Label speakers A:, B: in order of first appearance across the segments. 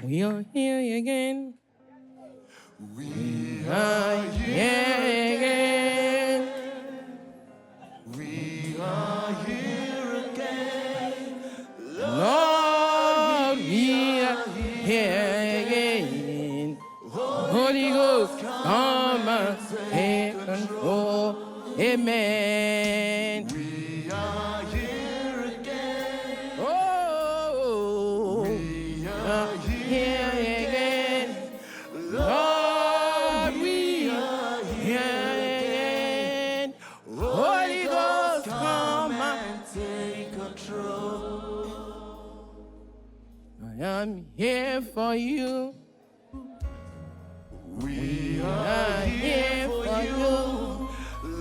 A: We are here again. We are here again. We are here again. Lord, we are here again. Holy Ghost, come and take control. Amen. We are here again. Oh, we are here again. Lord, we are here again. Holy Ghost, come and take control. I am here for you. We are here for you.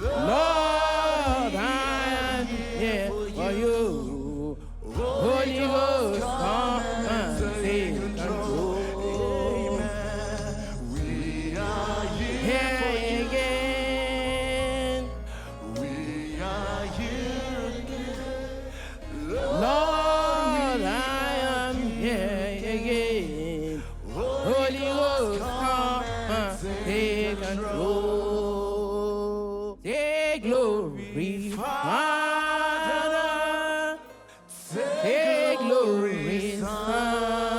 A: Lord, I am here for you. Holy Ghost, come and take control. Amen. We are here again. We are here again. Lord, I am here again. Holy Ghost, come and take control. Take glory, Father. Take glory, Son.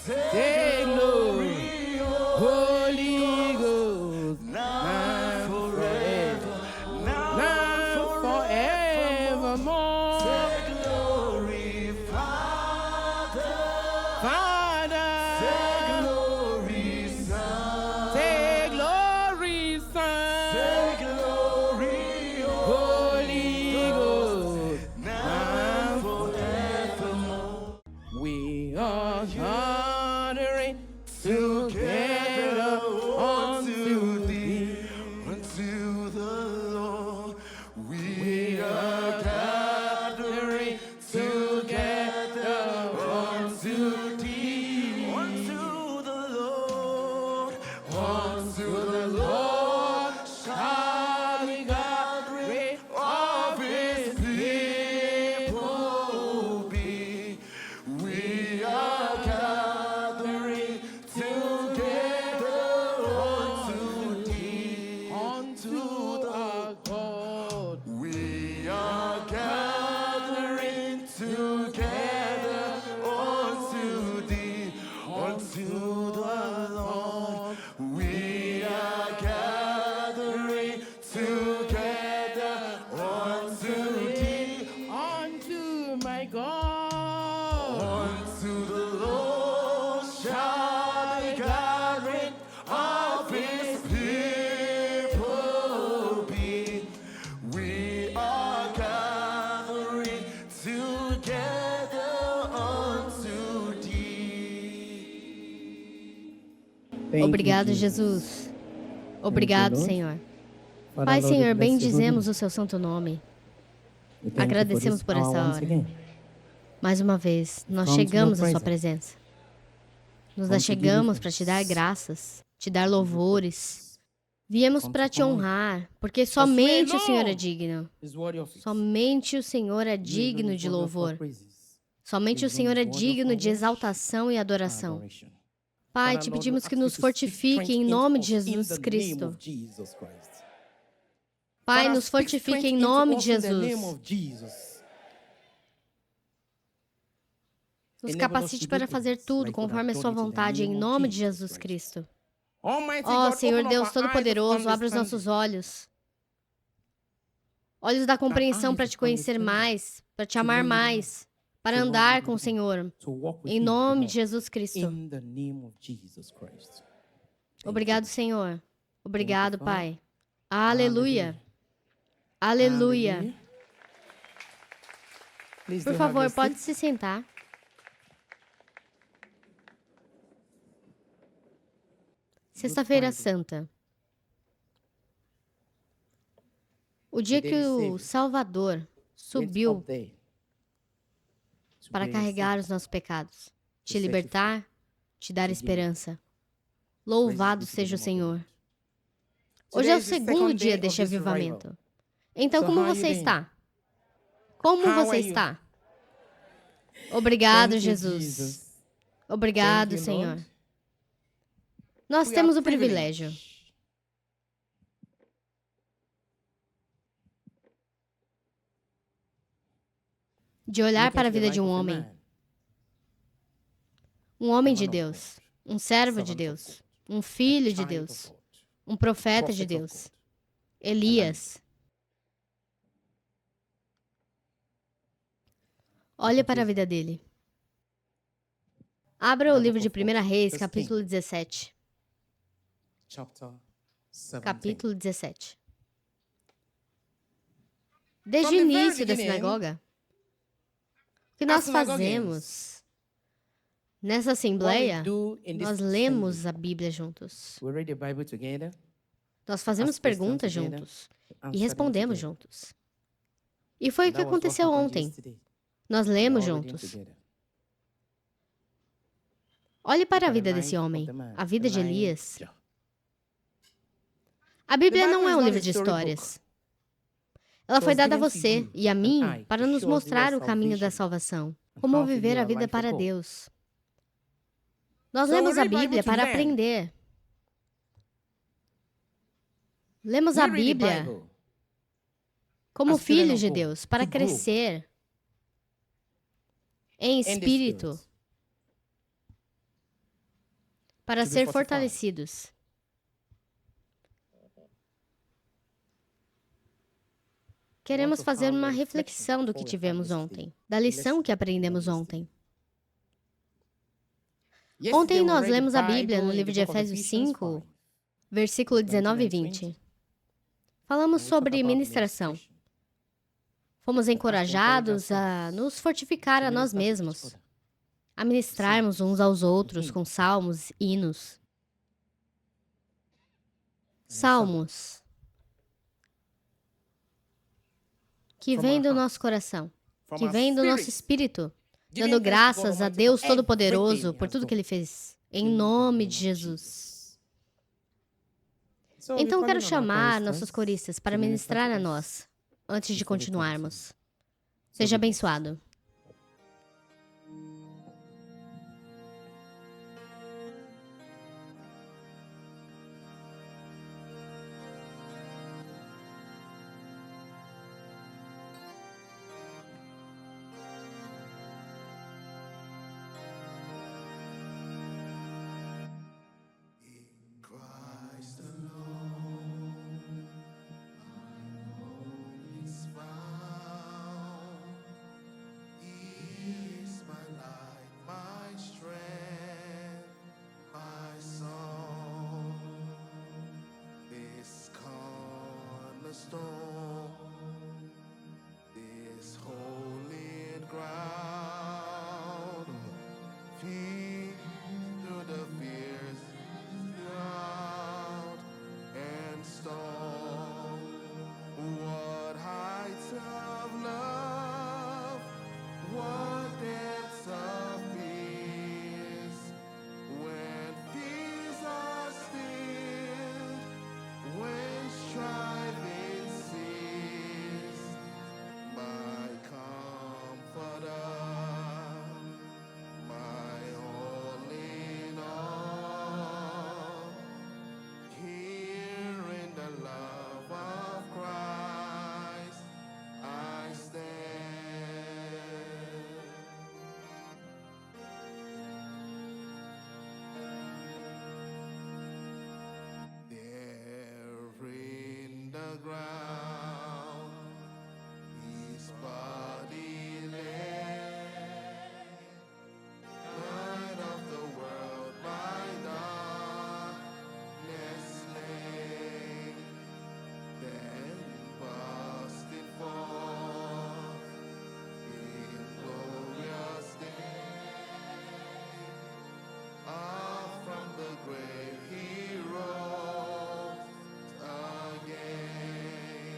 A: Take glory, Holy Ghost. Now forever, now forevermore. Take glory, Father. Father. Take glory, Son. Take glory, Son. Take glory, Holy Ghost. Now forevermore. We are gathering together unto thee, unto the Lord. We are gathering together unto thee, unto the Lord, unto the Lord shall we gathering of his people be. We are gathering together unto thee, unto the God. We are gathering together unto thee, unto the Lord. We are gathering together unto thee, unto my God. Unto the Lord shall the gathering of his people be. We are gathering together unto thee.
B: Obrigado, Jesus. Obrigado, Senhor. Pai, Senhor, bendizemos o seu santo nome. Agradecemos por essa hora. Mais uma vez, nós chegamos à sua presença. Nos achegamos para te dar graças, te dar louvores. Viemos para te honrar, porque somente o Senhor é digno. Somente o Senhor é digno de louvor. Somente o Senhor é digno de exaltação e adoração. Pai, te pedimos que nos fortifique em nome de Jesus Cristo. Pai, nos fortifique em nome de Jesus. Nos capacite para fazer tudo conforme a sua vontade, em nome de Jesus Cristo. Ó Senhor Deus Todo-Poderoso, abre os nossos olhos. Olhos da compreensão para te conhecer mais, para te amar mais, para andar com o Senhor. Em nome de Jesus Cristo. Obrigado, Senhor. Obrigado, Pai. Aleluia. Aleluia. Por favor, pode se sentar. Sexta-feira Santa. O dia que o Salvador subiu para carregar os nossos pecados, te libertar, te dar esperança. Louvado seja o Senhor. Hoje é o segundo dia deste avivamento. Então, como você está? Como você está? Obrigado, Jesus. Obrigado, Senhor. Nós temos o privilégio de olhar para a vida de um homem de Deus, um servo de Deus, um filho de Deus, um profeta de Deus, Elias. Olhe para a vida dele. Abra o livro de 1 Reis, capítulo 17. Capítulo 17. Desde o início da sinagoga, o que nós fazemos nessa assembleia, nós lemos a Bíblia juntos. Nós fazemos perguntas juntos e respondemos juntos. E foi o que aconteceu ontem. Nós lemos juntos. Olhe para a vida desse homem, a vida de Elias. A Bíblia não é um livro de histórias. Ela foi dada a você e a mim para nos mostrar o caminho da salvação, como viver a vida para Deus. Nós lemos a Bíblia para aprender. Lemos a Bíblia como filhos de Deus, para crescer em espírito, para ser fortalecidos. Queremos fazer uma reflexão do que tivemos ontem, da lição que aprendemos ontem. Ontem nós lemos a Bíblia no livro de Efésios 5, versículo 19 e 20. Falamos sobre ministração. Fomos encorajados a nos fortificar a nós mesmos, a ministrarmos uns aos outros com salmos, hinos. Salmos que vêm do nosso coração, que vêm do nosso espírito, dando graças a Deus Todo-Poderoso por tudo que Ele fez, em nome de Jesus. Então quero chamar nossos coristas para ministrar a nós, antes de continuarmos. Seja abençoado.
C: This holy ground, feet through the fierce drought and storm. What heights of love, what depths of peace, when fears are stilled, when striving cease. My comforter, my all in all, here in the love of Christ I stand. There in the ground, his body lay, light of the world by darkness slain, then busted forth in glorious day. Up from the grave he rose again.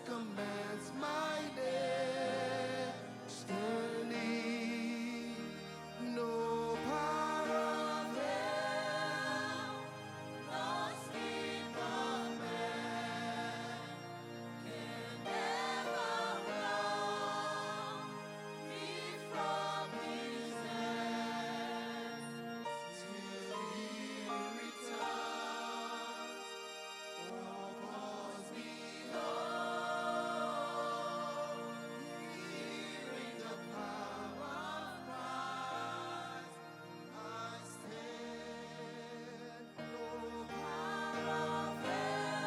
C: commands my destiny. No power of hell, no scheme of man can ever wrong me from his hands till he returns. Oh, cause behold, hearing the power of Christ, I stand. No power of hell,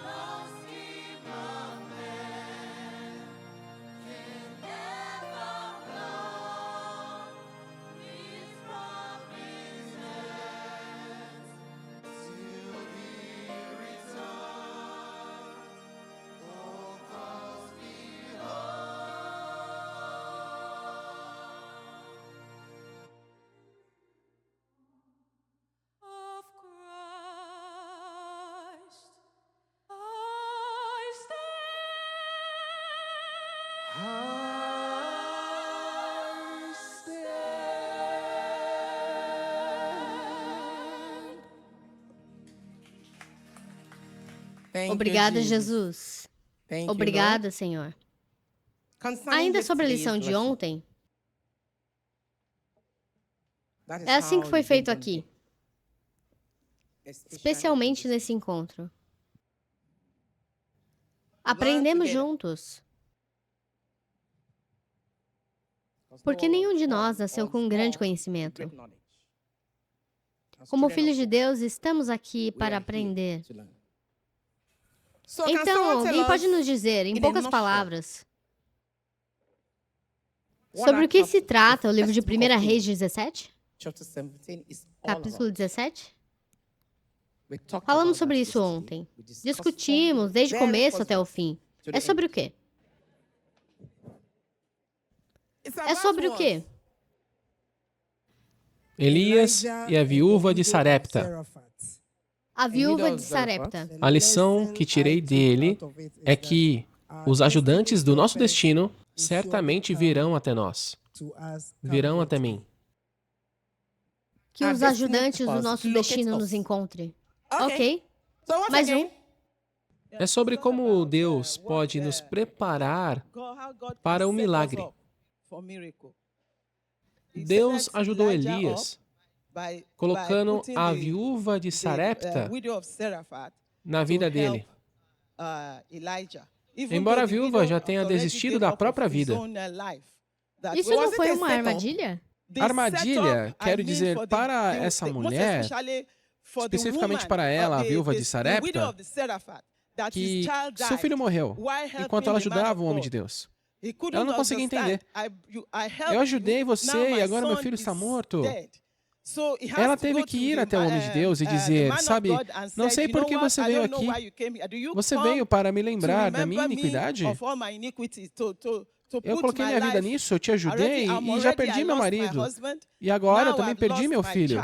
C: no scheme of man can ever block me from his hands till he returns. Oh, cause of Christ I stand.
A: Thank you,
B: Obrigada, Jesus.
A: Thank you,
B: Obrigada, Senhor.
A: Lord. Concerning
B: Ainda sobre a
A: yesterday's
B: lição de
A: lesson,
B: ontem,
A: that is
B: é assim
A: how
B: que foi
A: you
B: feito
A: don't
B: aqui,
A: think.
B: especialmente
A: Especialmente
B: nesse encontro. Aprendemos
A: together.
B: juntos, porque nenhum de nós nasceu com um grande conhecimento. Como filhos de Deus, estamos aqui para aprender. Então, alguém pode nos dizer, em poucas palavras, sobre o que se trata o livro de 1 Reis 17? Capítulo 17? Falamos sobre isso ontem. Discutimos desde o começo até o fim. É sobre o quê? É sobre o quê?
D: Elias e a viúva de Sarepta.
B: A viúva de Sarepta.
D: A lição que tirei dele é que os ajudantes do nosso destino certamente virão até nós, virão até mim.
B: Que os ajudantes do nosso destino nos encontrem. Ok? Mais um.
D: É sobre como Deus pode nos preparar para o milagre. Deus ajudou Elias colocando a viúva de Sarepta na vida dele. Embora a viúva já tenha desistido da própria vida.
B: Isso não foi uma armadilha?
D: Armadilha, quero dizer, para essa mulher, especificamente para ela, a viúva de Sarepta, que seu filho morreu enquanto ela ajudava o homem de Deus. Ela não conseguia entender. Eu ajudei você e agora meu filho está morto. Ela teve que ir até o homem de Deus e dizer, sabe, não sei por que você veio aqui. Você veio para me lembrar da minha iniquidade? Eu coloquei minha vida nisso, eu te ajudei e já perdi meu marido. E agora eu também perdi meu filho.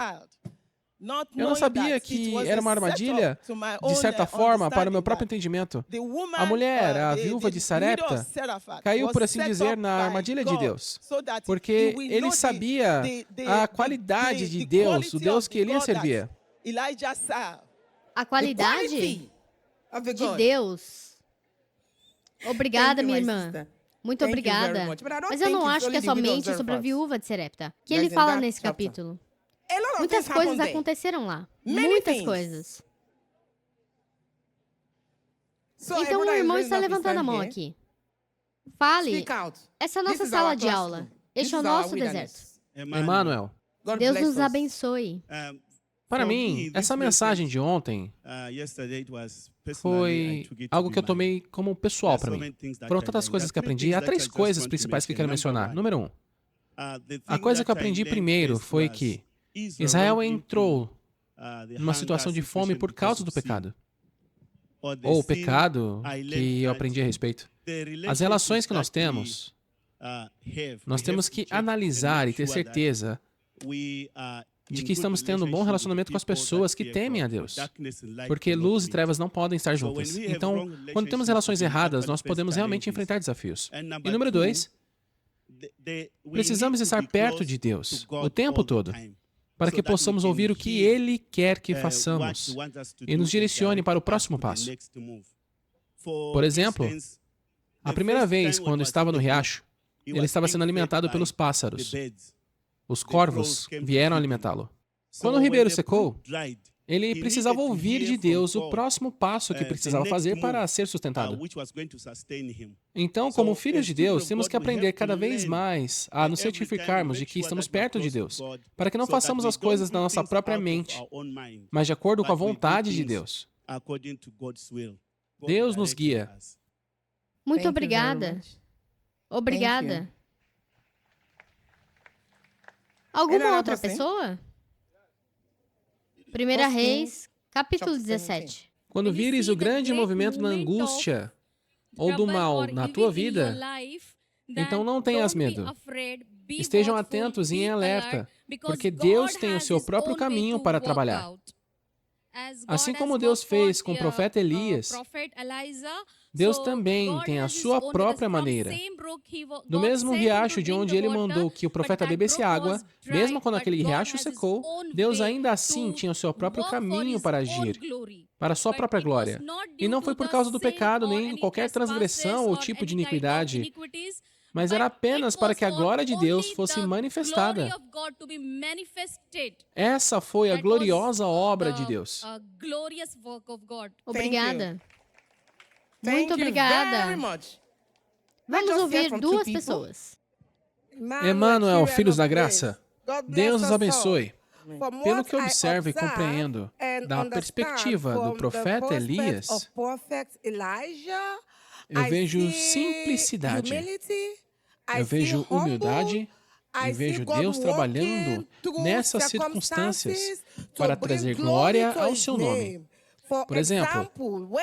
D: Eu não sabia que era uma armadilha, de certa forma, para o meu próprio entendimento. A mulher, a viúva de Sarepta, caiu, por assim dizer, na armadilha de Deus, porque ele sabia a qualidade de Deus, o Deus que Elias servia.
B: A qualidade de Deus. Obrigada, minha irmã. Muito obrigada. Mas eu não acho que é somente sobre a viúva de Sarepta que ele fala nesse capítulo. Muitas coisas aconteceram lá. Muitas coisas. Então o irmão está levantando a mão aqui. Fale. Essa é a nossa sala de aula. Este é o nosso deserto.
D: Emmanuel,
B: Deus nos abençoe.
D: para mim, essa mensagem de ontem foi algo que eu tomei como pessoal para mim. Foram tantas coisas que aprendi. Há 3 coisas principais que quero mencionar. Número 1. A coisa que eu aprendi primeiro foi que Israel entrou numa situação de fome por causa do pecado. Ou o pecado que eu aprendi a respeito. As relações que nós temos que analisar e ter certeza de que estamos tendo um bom relacionamento com as pessoas que temem a Deus. Porque luz e trevas não podem estar juntas. Então, quando temos relações erradas, nós podemos realmente enfrentar desafios. E número 2, precisamos estar perto de Deus o tempo todo, para que possamos ouvir o que Ele quer que façamos e nos direcione para o próximo passo. Por exemplo, a primeira vez, quando estava no riacho, ele estava sendo alimentado pelos pássaros. Os corvos vieram alimentá-lo. Quando o ribeiro secou, ele precisava ouvir de Deus o próximo passo que precisava fazer para ser sustentado. Então, como filhos de Deus, temos que aprender cada vez mais a nos certificarmos de que estamos perto de Deus, para que não façamos as coisas na nossa própria mente, mas de acordo com a vontade de Deus. Deus nos guia.
B: Muito obrigada. Obrigada. Alguma outra pessoa? 1 Reis, capítulo 17.
D: Quando vires o grande movimento da angústia ou do mal na tua vida, então não tenhas medo. Estejam atentos e em alerta, porque Deus tem o seu próprio caminho para trabalhar. Assim como Deus fez com o profeta Elias, Deus também tem a sua própria maneira. No mesmo riacho de onde Ele mandou que o profeta bebesse água, mesmo quando aquele riacho secou, Deus ainda assim tinha o seu próprio caminho para agir, para a sua própria glória. E não foi por causa do pecado, nem qualquer transgressão ou tipo de iniquidade, mas era apenas para que a glória de Deus fosse manifestada. Essa foi a gloriosa obra de Deus.
B: Obrigada. Muito obrigada. Vamos ouvir duas pessoas.
D: Emmanuel, filhos da graça, Deus os abençoe. Pelo que observo e compreendo da perspectiva do profeta Elias, eu vejo simplicidade, eu vejo humildade e vejo Deus trabalhando nessas circunstâncias para trazer glória ao seu nome. Por exemplo,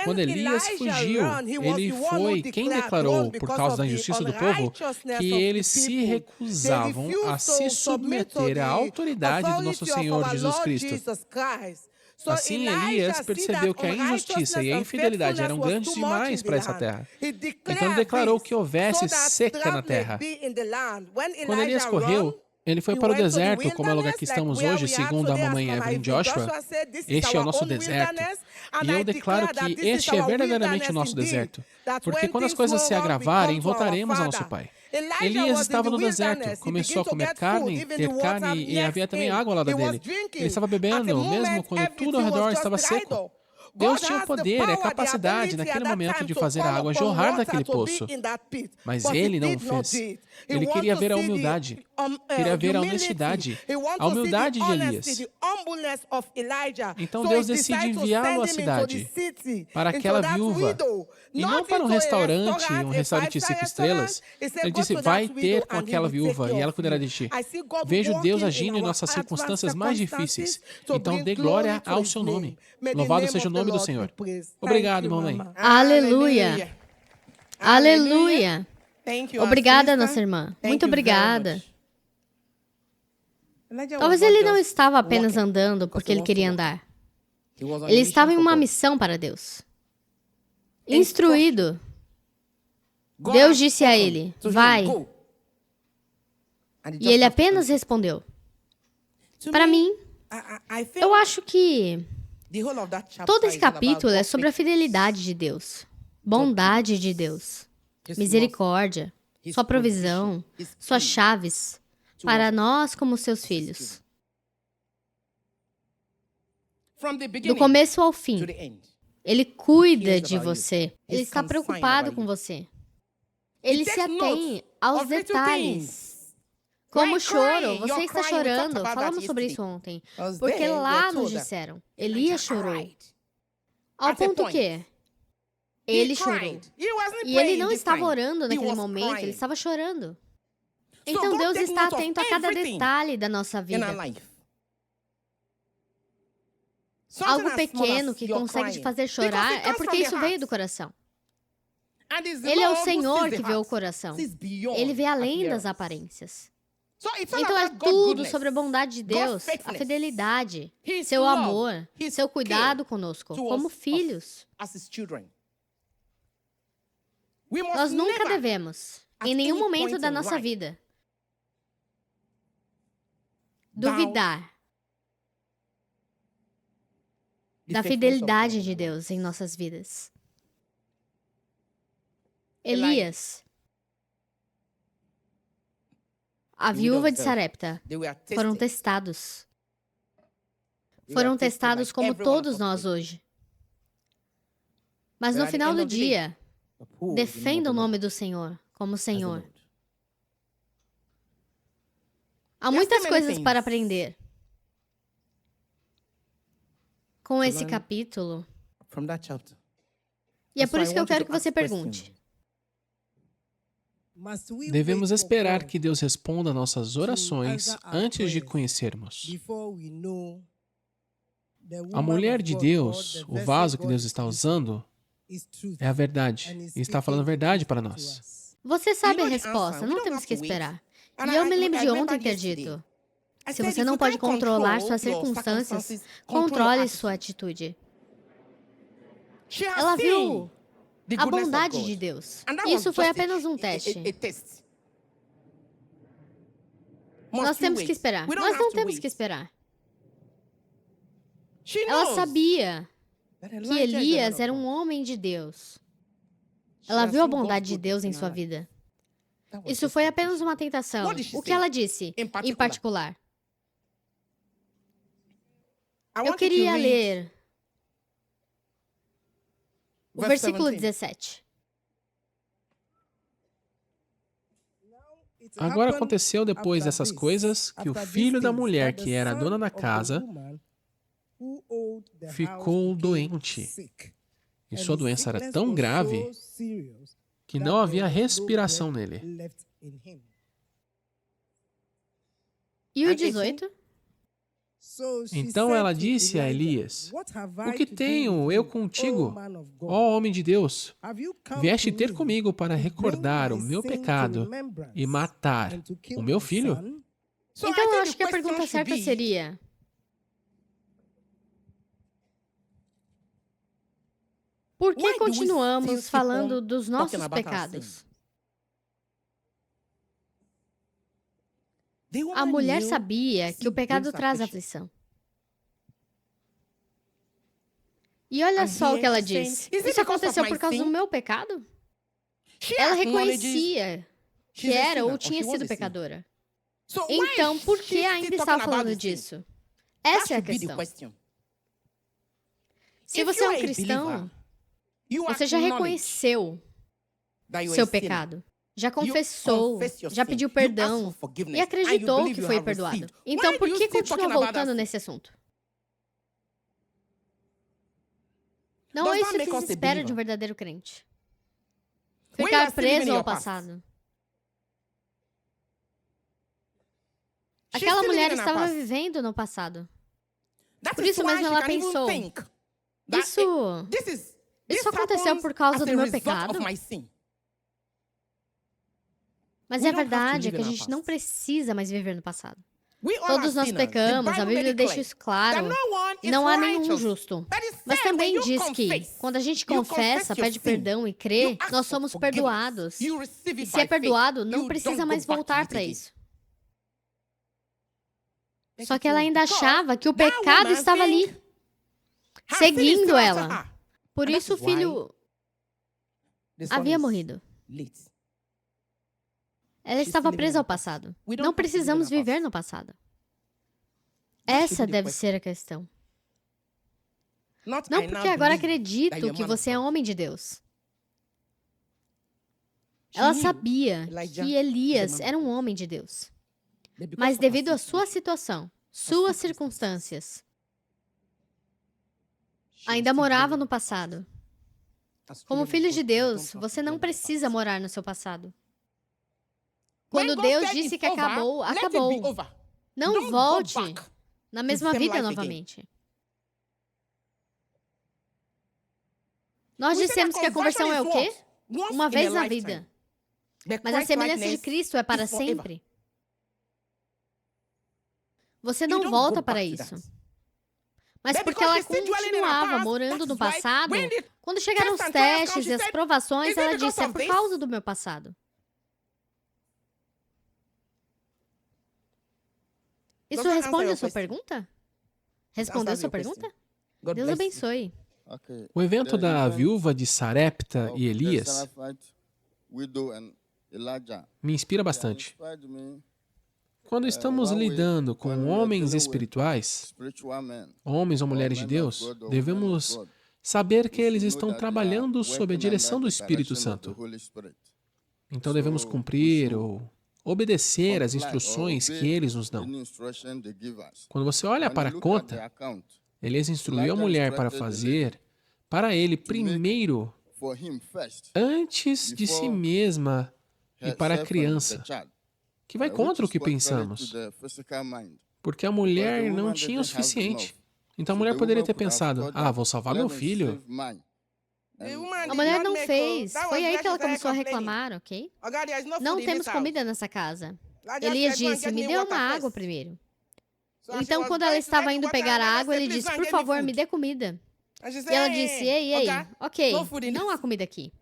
D: quando Elias fugiu, ele foi quem declarou, por causa da injustiça do povo, que eles se recusavam a se submeter à autoridade do nosso Senhor Jesus Cristo. Assim, Elias percebeu que a injustiça e a infidelidade eram grandes demais para essa terra. Então, ele declarou que houvesse seca na terra. Quando Elias correu, ele foi para o deserto, como é o lugar que estamos hoje, segundo a mamãe Evelyn Joshua. Este é o nosso deserto. E eu declaro que este é verdadeiramente o nosso deserto. Porque quando as coisas se agravarem, voltaremos ao nosso Pai. Elias estava no deserto, começou a comer carne, ter carne e havia também água ao lado dele. Ele estava bebendo, mesmo quando tudo ao redor estava seco. Deus tinha o poder e a capacidade naquele momento de fazer a água jorrar daquele poço. Mas ele não o fez. Ele queria ver a humildade, queria ver a honestidade, a humildade de Elias. Então Deus decide enviá-lo à cidade, para aquela viúva, e não para um restaurante 5 estrelas. Ele disse, vai ter com aquela viúva e ela cuidará de ti. Vejo Deus agindo em nossas circunstâncias mais difíceis. Então dê glória ao seu nome. Louvado seja o nome do Senhor. Obrigado, mamãe.
B: Aleluia. Aleluia. Obrigada, nossa irmã. Muito obrigada. Talvez ele não estava apenas andando porque ele queria andar. Ele estava em uma missão para Deus. Instruído. Deus disse a ele, vai. E ele apenas respondeu. Para mim, eu acho que todo esse capítulo é sobre a fidelidade de Deus, bondade de Deus, misericórdia, sua provisão, suas chaves para nós como seus filhos. Do começo ao fim, Ele cuida de você. Ele está preocupado com você. Ele se atém aos detalhes. Como choro, você está chorando. Falamos sobre isso ontem. Porque lá nos disseram, Elias chorou. Ao ponto que ele chorou. E ele não estava orando naquele momento, ele estava chorando. Então Deus está atento a cada detalhe da nossa vida. Algo pequeno que consegue te fazer chorar é porque isso veio do coração. Ele é o Senhor que vê o coração. Ele vê além das aparências. Então é tudo sobre a bondade de Deus, a fidelidade, seu amor, seu cuidado conosco, como filhos. Nós nunca devemos, em nenhum momento da nossa vida, duvidar da fidelidade de Deus em nossas vidas. Elias, a viúva de Sarepta, foram testados. Foram testados como todos nós hoje. Mas no final do dia, defenda o nome do Senhor como Senhor. Há muitas coisas para aprender com esse capítulo. E é por isso que eu quero que você pergunte.
D: Devemos esperar que Deus responda nossas orações antes de conhecermos. A mulher de Deus, o vaso que Deus está usando, é a verdade. E está falando a verdade para nós.
B: Você sabe a resposta, não temos que esperar. E eu me lembro de ontem ter dito, se você não pode controlar suas circunstâncias, controle sua atitude. Ela viu a bondade de Deus. Isso foi apenas um teste. Nós temos que esperar. Nós não temos que esperar. Ela sabia que Elias era um homem de Deus. Ela viu a bondade de Deus em sua vida. Isso foi apenas uma tentação. O que ela disse, em particular? Eu queria ler o versículo 17.
D: Agora aconteceu depois dessas coisas que o filho da mulher que era a dona da casa ficou doente. E sua doença era tão grave que não havia respiração nele.
B: E o 18?
D: Então ela disse a Elias: O que tenho eu contigo, ó homem de Deus? Vieste ter comigo para recordar o meu pecado e matar o meu filho?
B: Então eu acho que a pergunta certa seria: por que continuamos falando dos nossos pecados? A mulher sabia que o pecado traz aflição. E olha só o que ela diz. Isso aconteceu por causa do meu pecado? Ela reconhecia que era ou tinha sido pecadora. Então, por que ainda estava falando disso? Essa é a questão. Se você é um cristão, você já reconheceu seu pecado. Já confessou, já pediu perdão e acreditou que foi perdoado. Então, por que continua voltando nesse assunto? Não é isso que se espera de um verdadeiro crente. Ficar preso ao passado. Aquela mulher estava vivendo no passado. Por isso mesmo ela pensou, isso aconteceu por causa do meu pecado? Mas a verdade é que a gente não precisa mais viver no passado. Todos nós pecamos, a Bíblia deixa isso claro. Não há nenhum justo. Mas também diz que, quando a gente confessa, pede perdão e crê, nós somos perdoados. E se é perdoado, não precisa mais voltar para isso. Só que ela ainda achava que o pecado estava ali, seguindo ela. Por isso o filho havia morrido. Ela estava presa ao passado. Não precisamos viver no passado. Essa deve ser a questão. Não porque agora acredito que você é homem de Deus. Ela sabia que Elias era um homem de Deus. Mas devido à sua situação, suas circunstâncias, ainda morava no passado. Como filho de Deus, você não precisa morar no seu passado. Quando Deus disse que acabou, acabou. Não volte na mesma vida novamente. Nós dissemos que a conversão é o quê? Uma vez na vida. Mas a semelhança de Cristo é para sempre. Você não volta para isso. Mas porque ela continuava morando no passado, quando chegaram os testes e as provações, ela disse, é por causa do meu passado. Isso responde a sua pergunta? Respondeu a sua pergunta? Deus abençoe.
D: O evento da viúva de Sarepta e Elias me inspira bastante. Quando estamos lidando com homens espirituais, homens ou mulheres de Deus, devemos saber que eles estão trabalhando sob a direção do Espírito Santo. Então devemos cumprir ou obedecer às instruções que eles nos dão. Quando você olha para a conta, Elias instruiu a mulher para fazer para ele primeiro, antes de si mesma e para a criança, que vai contra o que pensamos, porque a mulher não tinha o suficiente. Então a mulher poderia ter pensado, vou salvar meu filho.
B: A mulher não fez. Foi aí que ela começou a reclamar, ok? Não temos comida nessa casa. Elias disse, me dê uma água primeiro. Então, quando ela estava indo pegar a água, ele disse, por favor, me dê comida. E ela disse, ei, ok, não há comida aqui.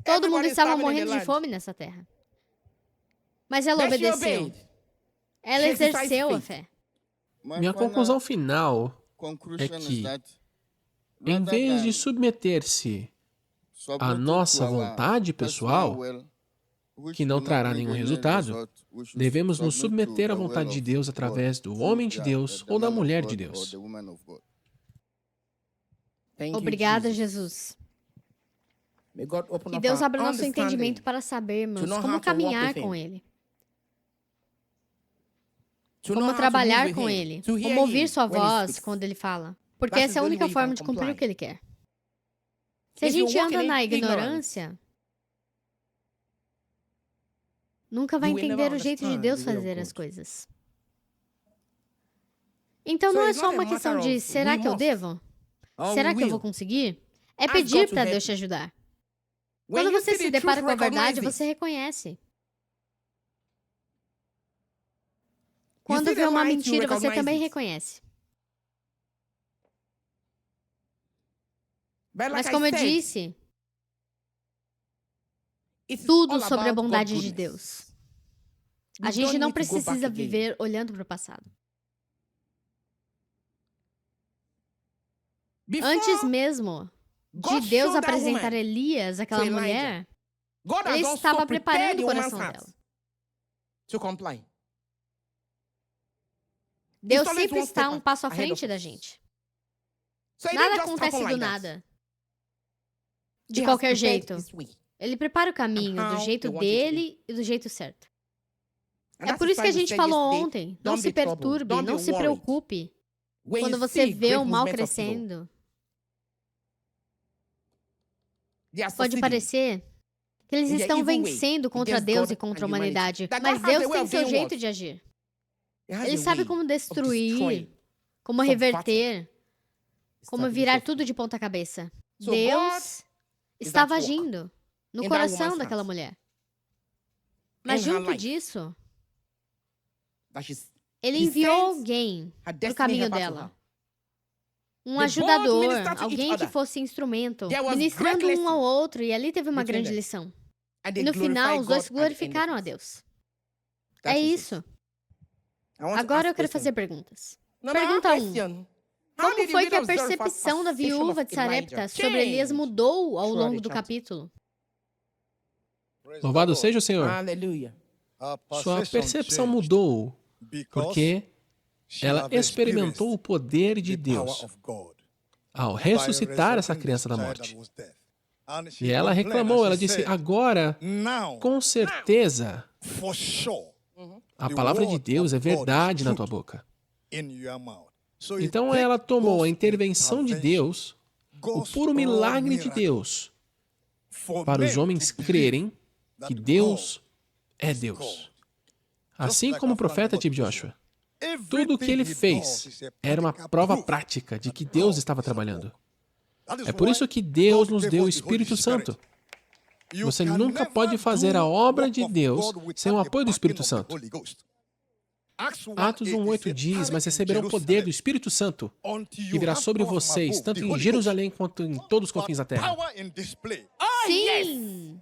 B: Todo mundo estava morrendo de fome nessa terra. Mas ela obedeceu. Ela exerceu a fé.
D: Minha conclusão final é que, em vez de submeter-se à nossa vontade pessoal, que não trará nenhum resultado, devemos nos submeter à vontade de Deus através do homem de Deus ou da mulher de Deus.
B: Obrigada, Jesus. Que Deus abra nosso entendimento para sabermos como caminhar com Ele. Como trabalhar com Ele. Como ouvir sua voz quando Ele fala. Porque essa é a única forma de cumprir o que Ele quer. Se a gente anda na ignorância, nunca vai entender o jeito de Deus fazer as coisas. Então não é só uma questão de, será que eu devo? Será que eu vou conseguir? É pedir para Deus te ajudar. Quando você se depara com a verdade, você reconhece. Quando vê uma mentira, você também reconhece. Mas como eu disse, tudo sobre a bondade de Deus. A gente não precisa viver olhando para o passado. Antes mesmo de Deus apresentar Elias, aquela mulher, Ele estava preparando o coração dela. Deus sempre está um passo à frente da gente. Nada acontece do nada. De qualquer jeito. Ele prepara o caminho do jeito dele e do jeito certo. É por isso que a gente falou ontem, não se perturbe, não se preocupe. Quando você vê o mal crescendo, pode parecer que eles estão vencendo contra Deus e contra a humanidade, mas Deus tem seu jeito de agir. Ele sabe como destruir, como reverter, como virar tudo de ponta cabeça. Deus estava agindo no coração daquela mulher. Mas junto disso, Ele enviou alguém no caminho dela. Um ajudador, alguém que fosse instrumento, ministrando um ao outro, e ali teve uma grande lição. E no final, os dois glorificaram a Deus. É isso. Agora eu quero fazer perguntas. Pergunta 1. Como foi que a percepção da viúva de Sarepta sobre Elias mudou ao longo do capítulo?
D: Louvado seja o Senhor.
E: Sua
D: Sua percepção mudou porque ela experimentou o poder de Deus ao ressuscitar essa criança da morte. E ela reclamou, ela disse, agora, com certeza, a palavra de Deus é verdade na tua boca. Então ela tomou a intervenção de Deus, o puro milagre de Deus, para os homens crerem que Deus é Deus. Assim como o profeta T.B. Joshua. Tudo o que ele fez era uma prova prática de que Deus estava trabalhando. É por isso que Deus nos deu o Espírito Santo. Você nunca pode fazer a obra de Deus sem o apoio do Espírito Santo. Atos 1:8 diz, mas receberão poder do Espírito Santo, que virá sobre vocês, tanto em Jerusalém quanto em todos os confins da terra.
B: Sim!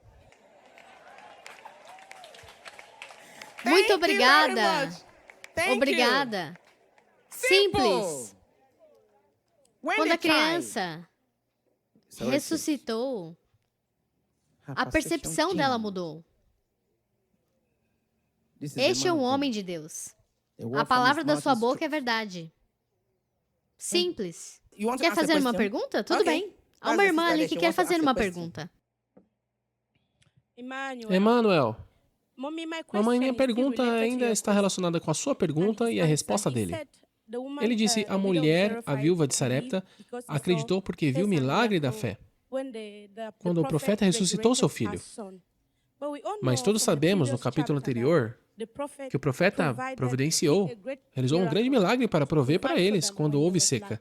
B: Muito obrigada. Obrigada. Simples. Quando a criança ressuscitou, a percepção dela mudou. Este é um homem de Deus. A palavra da sua boca é verdade. Simples. Quer fazer uma pergunta? Tudo bem. Há uma irmã ali que quer fazer uma pergunta.
D: Emanuel, mamãe, minha pergunta ainda está relacionada com a sua pergunta e a resposta dele. Ele disse, a mulher, a viúva de Sarepta, acreditou porque viu o milagre da fé, quando o profeta ressuscitou seu filho. Mas todos sabemos, no capítulo anterior, que o profeta providenciou, realizou um grande milagre para prover para eles quando houve seca,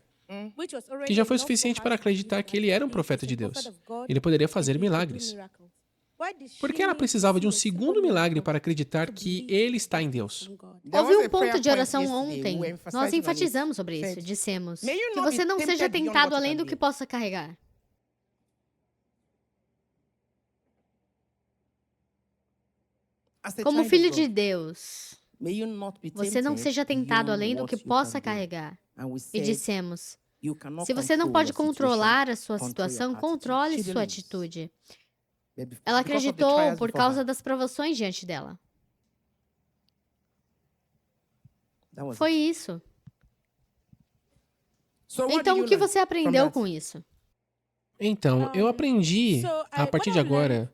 D: que já foi suficiente para acreditar que ele era um profeta de Deus. Ele poderia fazer milagres. Por que ela precisava de um segundo milagre para acreditar que ele está em Deus?
B: Houve um ponto de oração ontem. Nós enfatizamos sobre isso. Dissemos que você não seja tentado além do que possa carregar. Como filho de Deus, você não seja tentado além do que possa carregar. E dissemos, se você não pode controlar a sua situação, controle sua atitude. Ela acreditou por causa das provações diante dela. Foi isso. Então, o que você aprendeu com isso?
D: Então, eu aprendi, a partir de agora,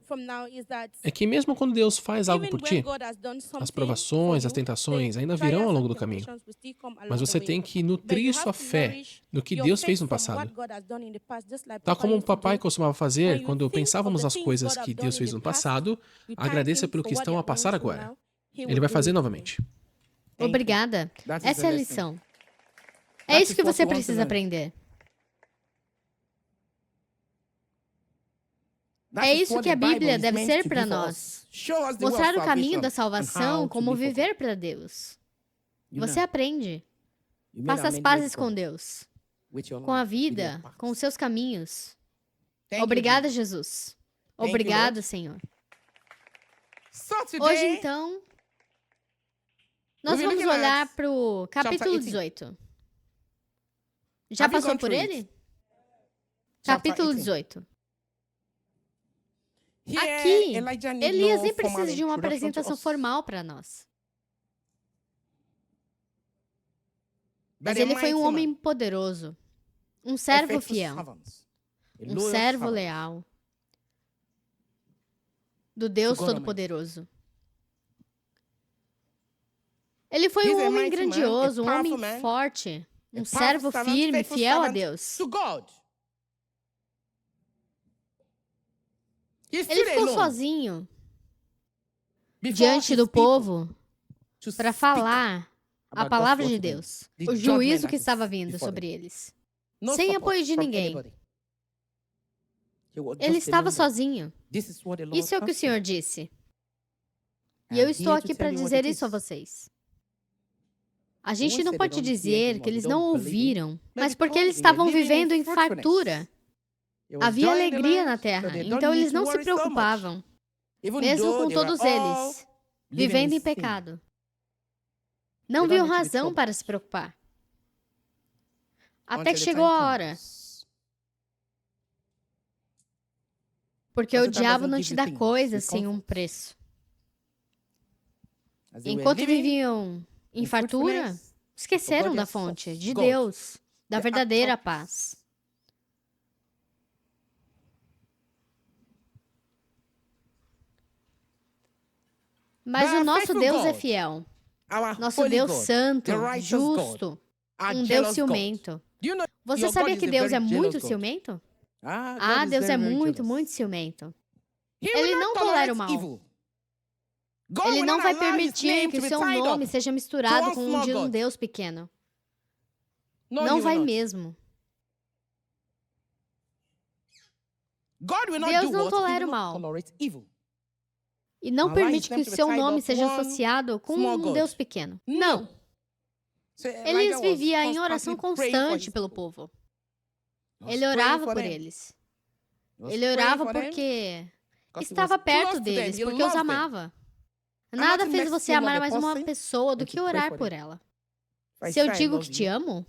D: é que mesmo quando Deus faz algo por ti, as provações, as tentações ainda virão ao longo do caminho. Mas você tem que nutrir sua fé no que Deus fez no passado. Tal como o papai costumava fazer quando pensávamos nas coisas que Deus fez no passado, agradeça pelo que estão a passar agora. Ele vai fazer novamente.
B: Obrigada. Essa é a lição. É isso que você precisa aprender. É isso que a Bíblia deve ser para nós. Mostrar o caminho da salvação, como viver para Deus. Você aprende. Faça as pazes com Deus, com a vida, com os seus caminhos. Obrigada, Jesus. Obrigado, Senhor. Hoje, então, nós vamos olhar para o capítulo 18. Já passou por ele? Capítulo 18. Aqui, Elias nem precisa de uma apresentação formal para nós. Mas ele foi um homem poderoso, um servo fiel, um servo leal do Deus Todo-Poderoso. Ele foi um homem grandioso, um homem forte, um servo firme, fiel a Deus. Ele ficou sozinho diante do povo para falar a palavra de Deus, o juízo que estava vindo sobre eles, sem apoio de ninguém. Ele estava sozinho. Isso é o que o Senhor disse. E eu estou aqui para dizer isso a vocês. A gente não pode dizer que eles não ouviram, mas porque eles estavam vivendo em fartura. Havia alegria na terra, então eles não se preocupavam, mesmo com todos eles, vivendo em pecado. Não viam razão para se preocupar. Até que chegou a hora. Porque o diabo não te dá coisas sem um preço. Enquanto viviam em fartura, esqueceram da fonte, de Deus, da verdadeira paz. Mas o nosso Deus é fiel. Nosso Deus santo, justo, um Deus ciumento. Você sabia que Deus é muito ciumento? Ah, Deus é muito, muito ciumento. Ele não tolera o mal. Ele não vai permitir que o seu nome seja misturado com o de um Deus pequeno. Não vai mesmo. Deus não tolera o mal. E não permite que o seu nome seja associado com um Deus pequeno. Não. Elias vivia em oração constante pelo povo. Ele orava por eles. Ele orava porque estava perto deles, porque os amava. Nada fez você amar mais uma pessoa do que orar por ela. Se eu digo que te amo,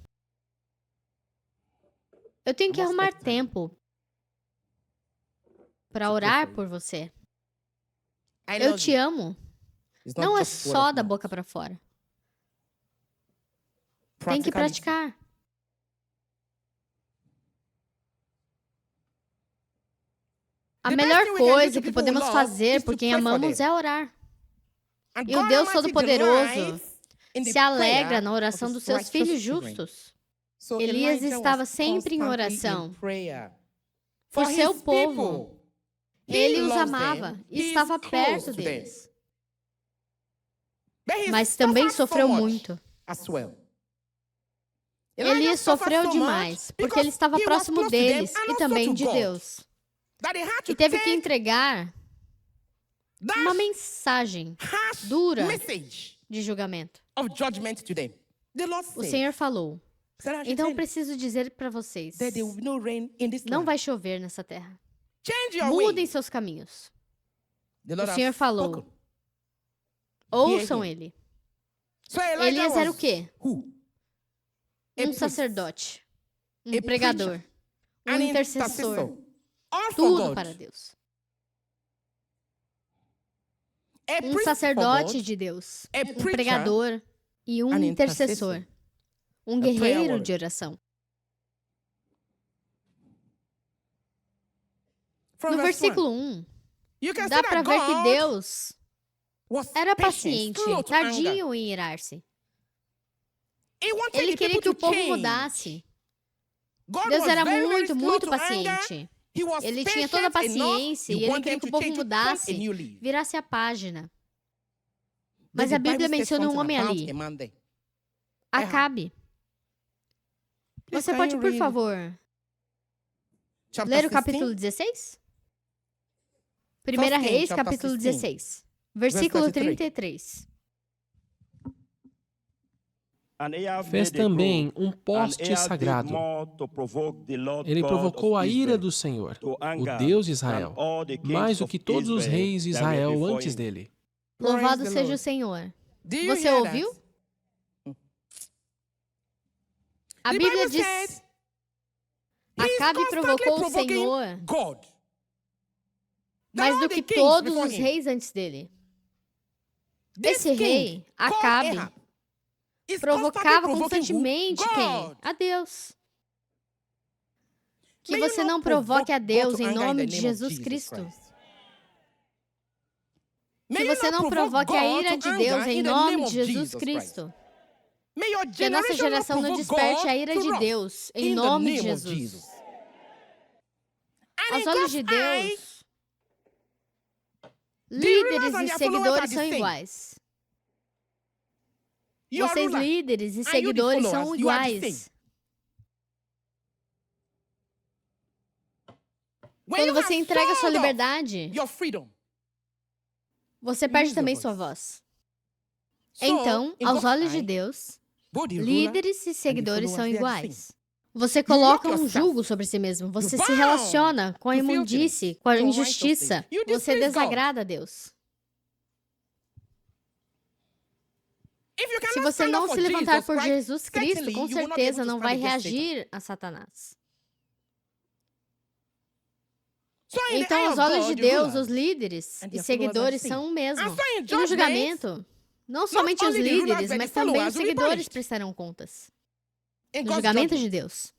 B: eu tenho que arrumar tempo para orar por você. Eu te amo. Não é só da boca para fora. Tem que praticar. A melhor coisa que podemos fazer por quem amamos é orar. E o Deus Todo-Poderoso se alegra na oração dos seus filhos justos. Elias estava sempre em oração por seu povo. Ele os amava e estava perto deles. Mas também sofreu muito. Elias sofreu demais, porque ele estava próximo deles e também de Deus. E teve que entregar uma mensagem dura de julgamento. O Senhor falou, então eu preciso dizer para vocês, não vai chover nessa terra. Mudem seus caminhos. O Senhor falou, ouçam ele. Elias era o quê? Um sacerdote, um pregador, um intercessor, tudo para Deus. Um sacerdote de Deus, um pregador e um intercessor, um guerreiro de oração. No versículo 1, dá para ver que Deus era paciente, tardio em irar-se. Ele queria que o povo mudasse. Deus era muito, muito paciente. Ele tinha toda a paciência e ele queria que o povo mudasse, virasse a página. Mas a Bíblia menciona um homem ali, Acabe. Você pode, por favor, ler o capítulo 16? 1 Reis, capítulo 16, versículo 33.
D: Fez também um poste sagrado. Ele provocou a ira do Senhor, o Deus de Israel, mais do que todos os reis de Israel antes dele.
B: Louvado seja o Senhor. Você ouviu? A Bíblia diz, Acabe provocou o Senhor mais do que todos os reis antes dele. Esse rei, Acabe, provocava constantemente quem? A Deus. Que você não provoque a Deus em nome de Jesus Cristo. Que você não provoque a ira de Deus em nome de Jesus Cristo. Que a nossa geração não desperte a ira de Deus em nome de Jesus. Aos olhos de Deus, líderes e seguidores são iguais. Vocês, líderes e seguidores, são iguais. Quando você entrega sua liberdade, você perde também sua voz. Então, aos olhos de Deus, líderes e seguidores são iguais. Você coloca um jugo sobre si mesmo. Você se relaciona com a imundície, com a injustiça. Você desagrada a Deus. Se você não se levantar por Jesus Cristo, com certeza não vai reagir a Satanás. Então, aos olhos de Deus, os líderes e seguidores são o mesmo. E no julgamento, não somente os líderes, mas também os seguidores prestarão contas. No julgamento de Deus.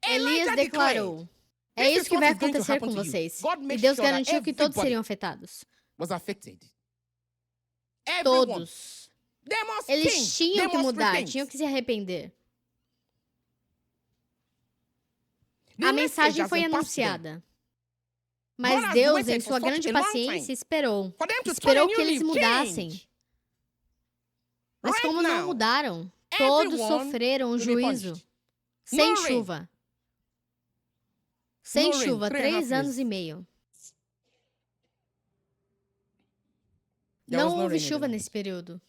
B: Elias declarou, é isso que vai acontecer com vocês. E Deus garantiu que todos seriam afetados. Todos. Eles tinham que mudar, tinham que se arrepender. A mensagem foi anunciada. Mas Deus, em sua grande paciência, esperou. Esperou que eles mudassem. Mas como não mudaram, todos sofreram o juízo. Sem chuva. Sem chuva, 3 anos e meio. Não houve chuva nesse período.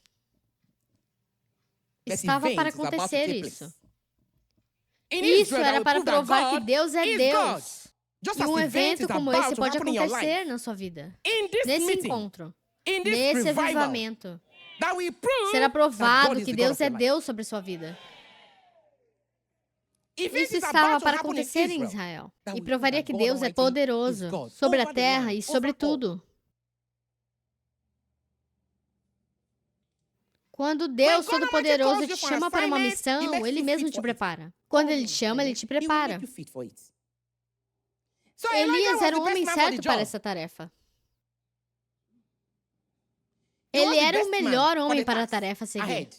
B: Estava para acontecer isso. Isso era para provar que Deus é Deus. E um evento como esse pode acontecer na sua vida. Nesse encontro, nesse avivamento, será provado que Deus é Deus sobre sua vida. Isso estava para acontecer em Israel. E provaria que Deus é poderoso sobre a terra e sobre tudo. Quando Deus Todo-Poderoso te chama para uma missão, Ele mesmo te prepara. Quando Ele te chama, Ele te prepara. Elias era o homem certo para essa tarefa. Ele era o melhor homem para a tarefa a seguir.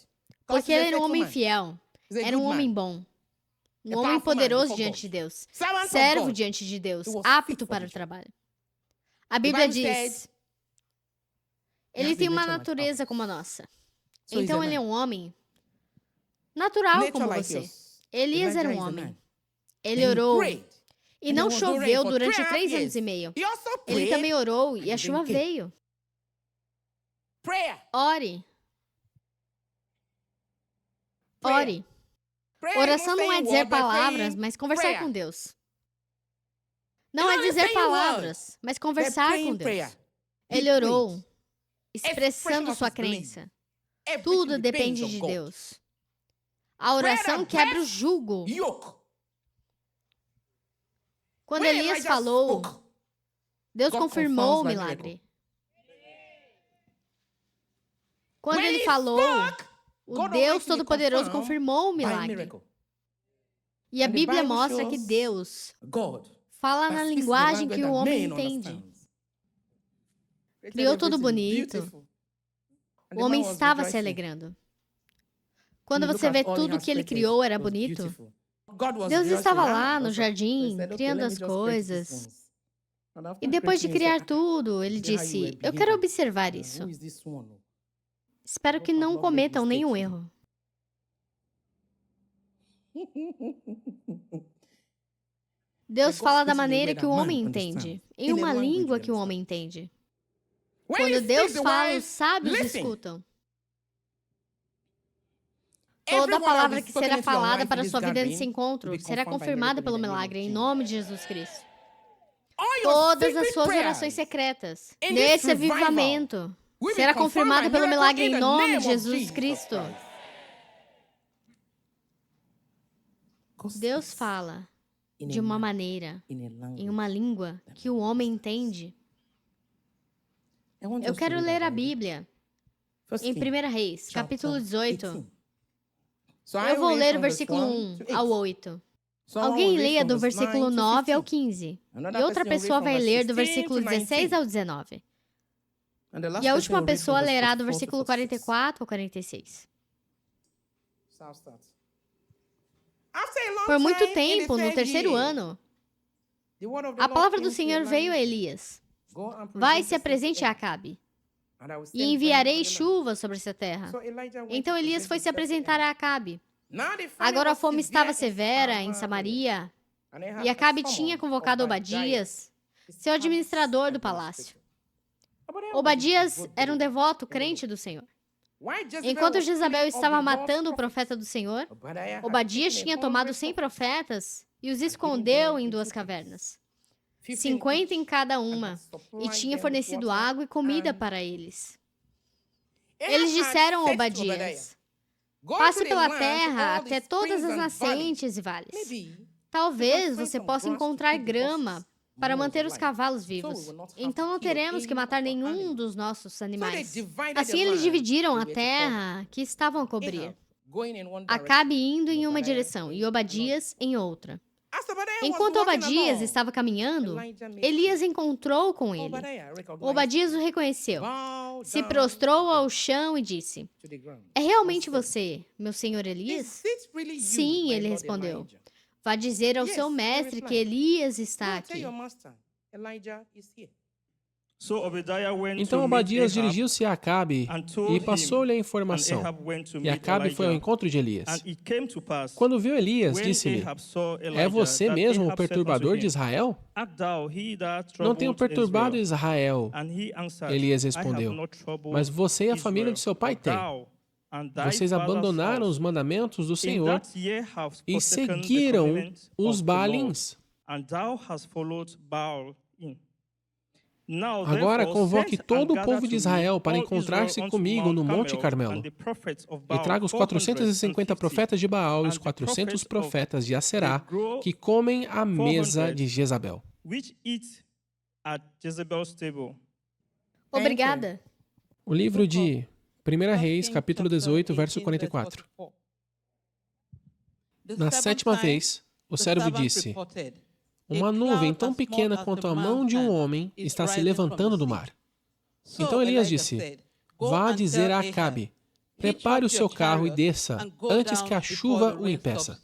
B: Porque ele era um homem fiel. Era um homem bom. Um homem poderoso diante de Deus. Servo diante de Deus. Apto para o trabalho. A Bíblia diz: ele tem uma natureza como a nossa. Então ele é um homem natural como você. Elias era um homem. Ele orou. E não choveu durante 3 anos e meio. Ele também orou e a chuva veio. Ore. Ore. Oração não é dizer palavras, mas conversar com Deus. Não é dizer palavras, mas conversar com Deus. Ele orou, expressando sua crença. Tudo depende de Deus. A oração quebra o jugo. Quando Elias falou, Deus confirmou o milagre. Quando ele falou, o Deus Todo-Poderoso confirmou o milagre. E a Bíblia mostra que Deus fala na linguagem que o homem entende. Criou tudo bonito. O homem estava se alegrando. Quando você vê tudo que ele criou era bonito, Deus estava lá no jardim, criando as coisas. E depois de criar tudo, ele disse: eu quero observar isso. Espero que não cometam nenhum erro. Deus fala da maneira que o homem entende, em uma língua que o homem entende. Quando Deus fala, os sábios escutam. Toda palavra que será falada para a sua vida nesse encontro será confirmada pelo milagre, em nome de Jesus Cristo. Todas as suas orações secretas, nesse avivamento, será confirmada pelo milagre, em nome de Jesus Cristo. Deus fala de uma maneira, em uma língua que o homem entende. Eu quero ler a Bíblia em 1 Reis, capítulo 18. Eu vou ler o versículo 1 ao 8. Alguém leia do versículo 9 ao 15. E outra pessoa vai ler do versículo 16 ao 19. E a última pessoa lerá do versículo 44 ao 46. Por muito tempo, no 3º ano, a palavra do Senhor veio a Elias. Vai e se apresente a Acabe, e enviarei chuva sobre essa terra. Então Elias foi se apresentar a Acabe. Agora a fome estava severa em Samaria, e Acabe tinha convocado Obadias, seu administrador do palácio. Obadias era um devoto crente do Senhor. Enquanto Jezabel estava matando o profeta do Senhor, Obadias tinha tomado 100 profetas e os escondeu em 2 cavernas. 50 em cada uma, e tinha fornecido água e comida para eles. Eles disseram a Obadias: passe pela terra até todas as nascentes e vales. Talvez você possa encontrar grama para manter os cavalos vivos. Então não teremos que matar nenhum dos nossos animais. Assim eles dividiram a terra que estavam a cobrir. Acabe indo em uma direção e Obadias em outra. Enquanto Obadias estava caminhando, Elias encontrou com ele. Obadias o reconheceu, se prostrou ao chão e disse: é realmente você, meu senhor Elias? Sim, ele respondeu. Vá dizer ao seu mestre que Elias está aqui.
D: Então Obadias dirigiu-se a Acabe e passou-lhe a informação. E Acabe foi ao encontro de Elias. Quando viu Elias, disse-lhe: é você mesmo o perturbador de Israel? Não tenho perturbado Israel. Elias respondeu: mas você e a família de seu pai têm. Vocês abandonaram os mandamentos do Senhor e seguiram os Baalins. Agora convoque todo o povo de Israel para encontrar-se comigo no Monte Carmelo. E traga os 450 profetas de Baal e os 400 profetas de Aserá que comem à mesa de Jezabel.
B: Obrigada.
D: O livro de 1 Reis, capítulo 18, verso 44. Na 7ª vez, o servo disse: uma nuvem tão pequena quanto a mão de um homem está se levantando do mar. Então Elias disse: vá dizer a Acabe, prepare o seu carro e desça, antes que a chuva o impeça.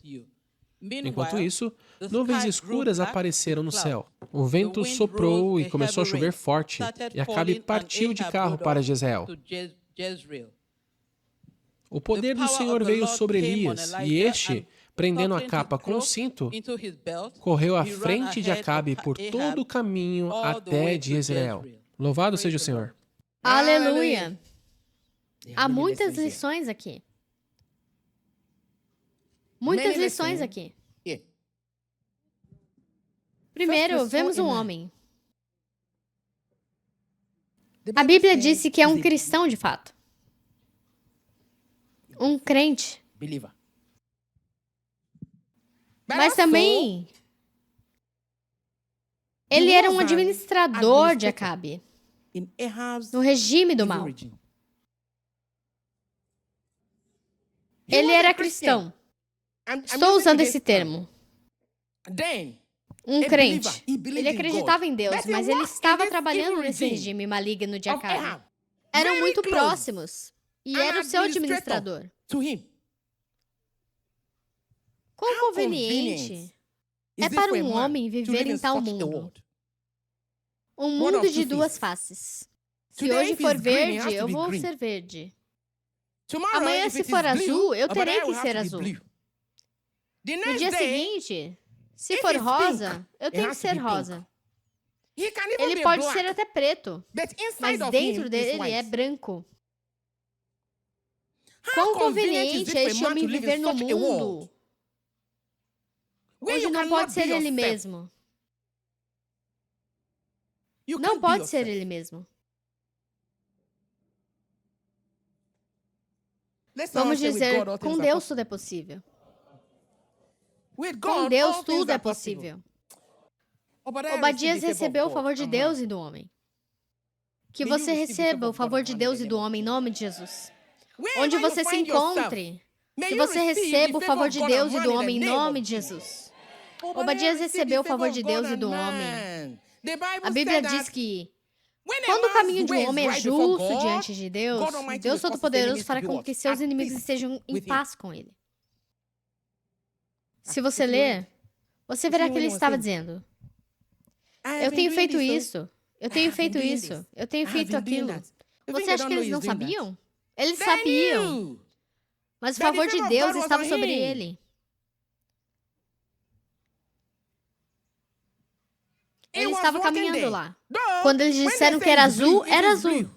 D: Enquanto isso, nuvens escuras apareceram no céu. O vento soprou e começou a chover forte, e Acabe partiu de carro para Jezreel. O poder do Senhor veio sobre Elias, e este, prendendo a capa com o cinto, correu à frente de Acabe por todo o caminho até de Jezreel. Louvado seja o Senhor.
B: Aleluia. Há muitas lições aqui. Muitas lições aqui. Primeiro, vemos um homem. A Bíblia disse que é um cristão de fato. Um crente. Mas também, ele era um administrador de Acabe, no regime do mal. Ele era cristão. Estou usando esse termo. Um crente. Ele acreditava em Deus, mas ele estava trabalhando nesse regime maligno de Acabe. Eram muito próximos. E era o seu administrador. Quão conveniente é para um homem viver em tal mundo? Um mundo de duas faces. Se hoje for verde, eu vou ser verde. Amanhã, se for azul, eu terei que ser azul. No dia seguinte, se for rosa, eu tenho que ser rosa. Ele pode ser até preto, mas dentro dele é branco. Quão conveniente é este homem viver no mundo onde não pode ser ele mesmo. Não pode ser ele mesmo. Vamos dizer, com Deus tudo é possível. Com Deus tudo é possível. Obadias recebeu o favor de Deus e do homem. Que você receba o favor de Deus e do homem em nome de Jesus. Onde você se encontre, que você receba o favor de Deus e do homem em nome de Jesus. Obadias recebeu o favor de Deus e do homem. A Bíblia diz que quando o caminho de um homem é justo diante de Deus, Deus Todo-Poderoso fará com que seus inimigos estejam em paz com ele. Se você ler, você verá que ele estava dizendo: eu tenho feito isso, eu tenho feito isso, eu tenho feito aquilo. Você acha que eles não sabiam? Eles sabiam. Mas o favor de Deus estava sobre ele. Ele estava caminhando lá. Quando eles disseram que era azul, era azul.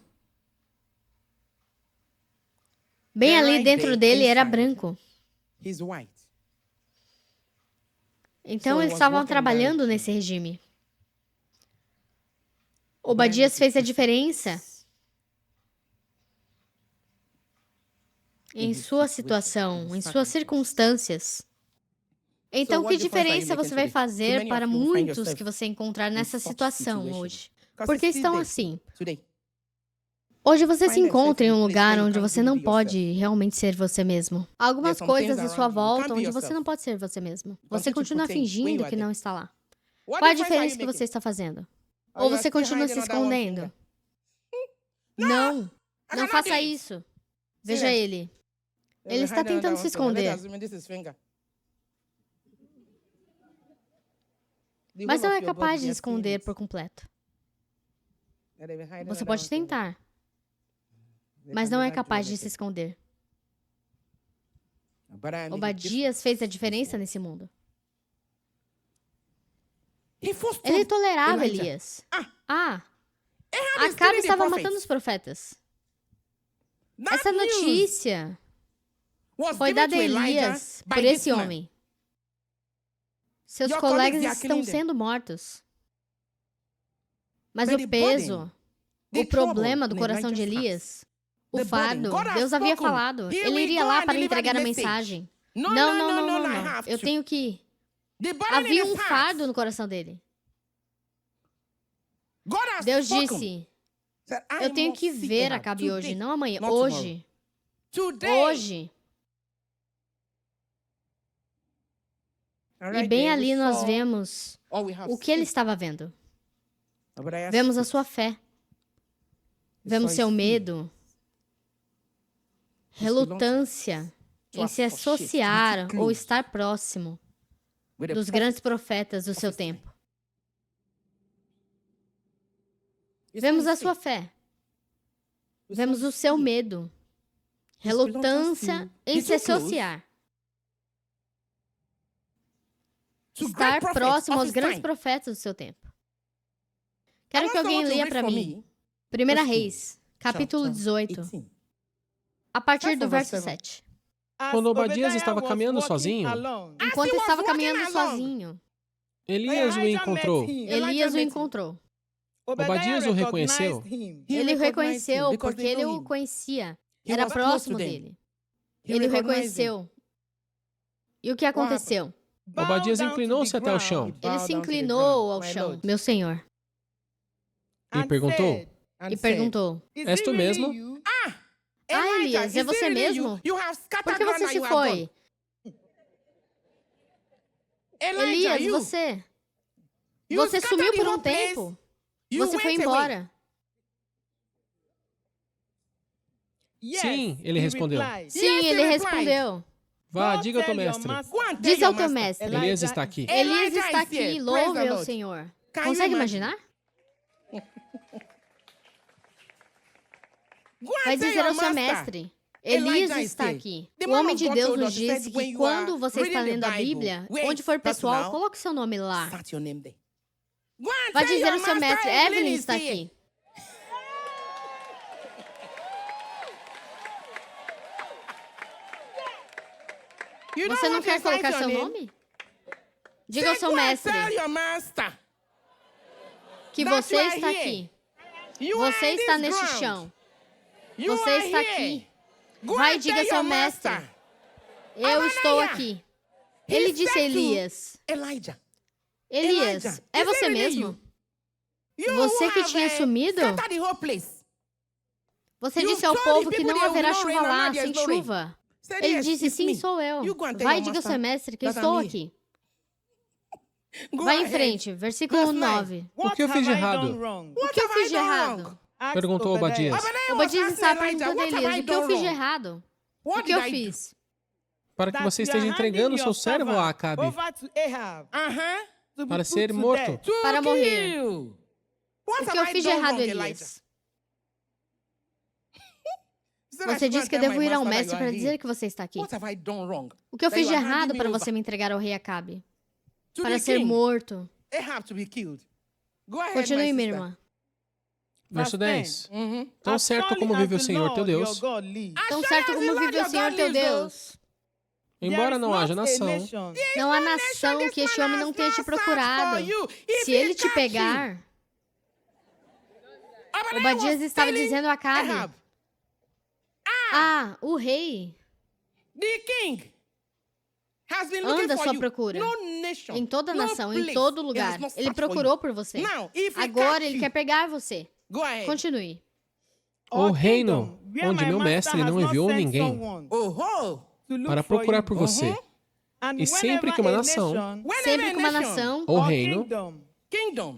B: Bem ali dentro dele era branco. Então eles estavam trabalhando nesse regime. Obadias fez a diferença em sua situação, em suas circunstâncias. Então, que diferença você vai fazer para muitos que você encontrar nessa situação hoje? Porque estão assim. Hoje você se encontra em um lugar onde você não pode realmente ser você mesmo. Há algumas coisas à sua volta onde você não pode ser você mesmo. Você continua fingindo que não está lá. Qual a diferença que você está fazendo? Ou você continua se escondendo? Não, não faça isso. Veja ele. Ele está tentando se esconder. Mas não é capaz de esconder por completo. Você pode tentar, mas não é capaz de se esconder. Obadias fez a diferença nesse mundo. Ele tolerava Elias. Acabe estava matando os profetas. Essa notícia foi dada a Elias por esse homem. Seus colegas estão sendo mortos. Mas o peso, o problema do coração de Elias, o fardo, Deus havia falado. Ele iria lá para entregar a mensagem. Não. Eu tenho que ir. Havia um fardo no coração dele. Deus disse, eu tenho que ver Acabe hoje, não amanhã. Hoje. Hoje. E bem ali nós vemos o que ele estava vendo. Vemos a sua fé. Vemos seu medo. Relutância em se associar ou estar próximo dos grandes profetas do seu tempo. Vemos a sua fé. Vemos o seu medo. Relutância em se associar. Estar próximo aos grandes profetas do seu tempo. Quero que alguém leia para mim. 1 Reis, capítulo 18, a partir do verso 7.
D: Quando Obadias estava caminhando sozinho,
B: Enquanto estava caminhando sozinho,
D: Elias o encontrou.
B: Elias o encontrou.
D: Obadias o reconheceu.
B: Ele o reconheceu porque ele o conhecia. Era próximo dele. Ele o reconheceu. E o que aconteceu?
D: Obadias inclinou-se até o chão
B: Ele se inclinou ao chão, meu senhor,
D: e perguntou:
B: e perguntou:
D: És tu mesmo?
B: Elias, é você mesmo? Por que você se foi? Elias, você sumiu por um tempo. Você foi embora.
D: Sim, ele respondeu.
B: Sim, ele respondeu.
D: Vá, diga ao teu mestre.
B: Diz ao teu mestre.
D: Elias está aqui.
B: Elias está aqui, louve ao Senhor. Consegue imaginar? Vai dizer ao seu mestre, Elias está aqui. O homem de Deus nos disse que quando você está lendo a Bíblia, onde for pessoal, coloque seu nome lá. Vai dizer ao seu mestre, Evelyn está aqui. Você não quer colocar seu nome? Diga ao seu mestre que você está aqui. Você está neste chão. Você está aqui. Vai e diga ao seu mestre, eu estou aqui. Ele disse a Elias, Elias, é você mesmo? Você que tinha sumido? Você disse ao povo que não haverá chuva lá, sem chuva. Ele disse, sim, sou eu. Vai e diga ao seu mestre que eu estou aqui. Vai em frente, versículo 9.
D: O que eu fiz de errado?
B: O que eu fiz de errado?
D: Perguntou Obadias.
B: Obadias estava perguntando a Elias, o que eu fiz de errado? O que eu fiz?
D: Para que você esteja entregando o seu servo a Acabe para ser morto.
B: Para morrer. O que eu fiz de errado, Elias? Você disse que eu devo ir ao mestre para dizer que você está aqui. O que eu fiz de errado para você me entregar ao rei Acabe? Para ser morto. Continue, minha irmã.
D: Verso 10. Tão certo como vive o Senhor teu Deus,
B: Tão certo como vive o Senhor teu Deus,
D: embora não haja nação,
B: não há nação que este homem não tenha te procurado. Se ele te pegar... Obadias estava dizendo a Acabe, o rei anda à sua procura. Em toda nação, em todo lugar. Ele procurou por você. Agora ele quer pegar você. Continue.
D: o reino onde meu mestre não enviou ninguém para procurar por você. E sempre que uma nação ou reino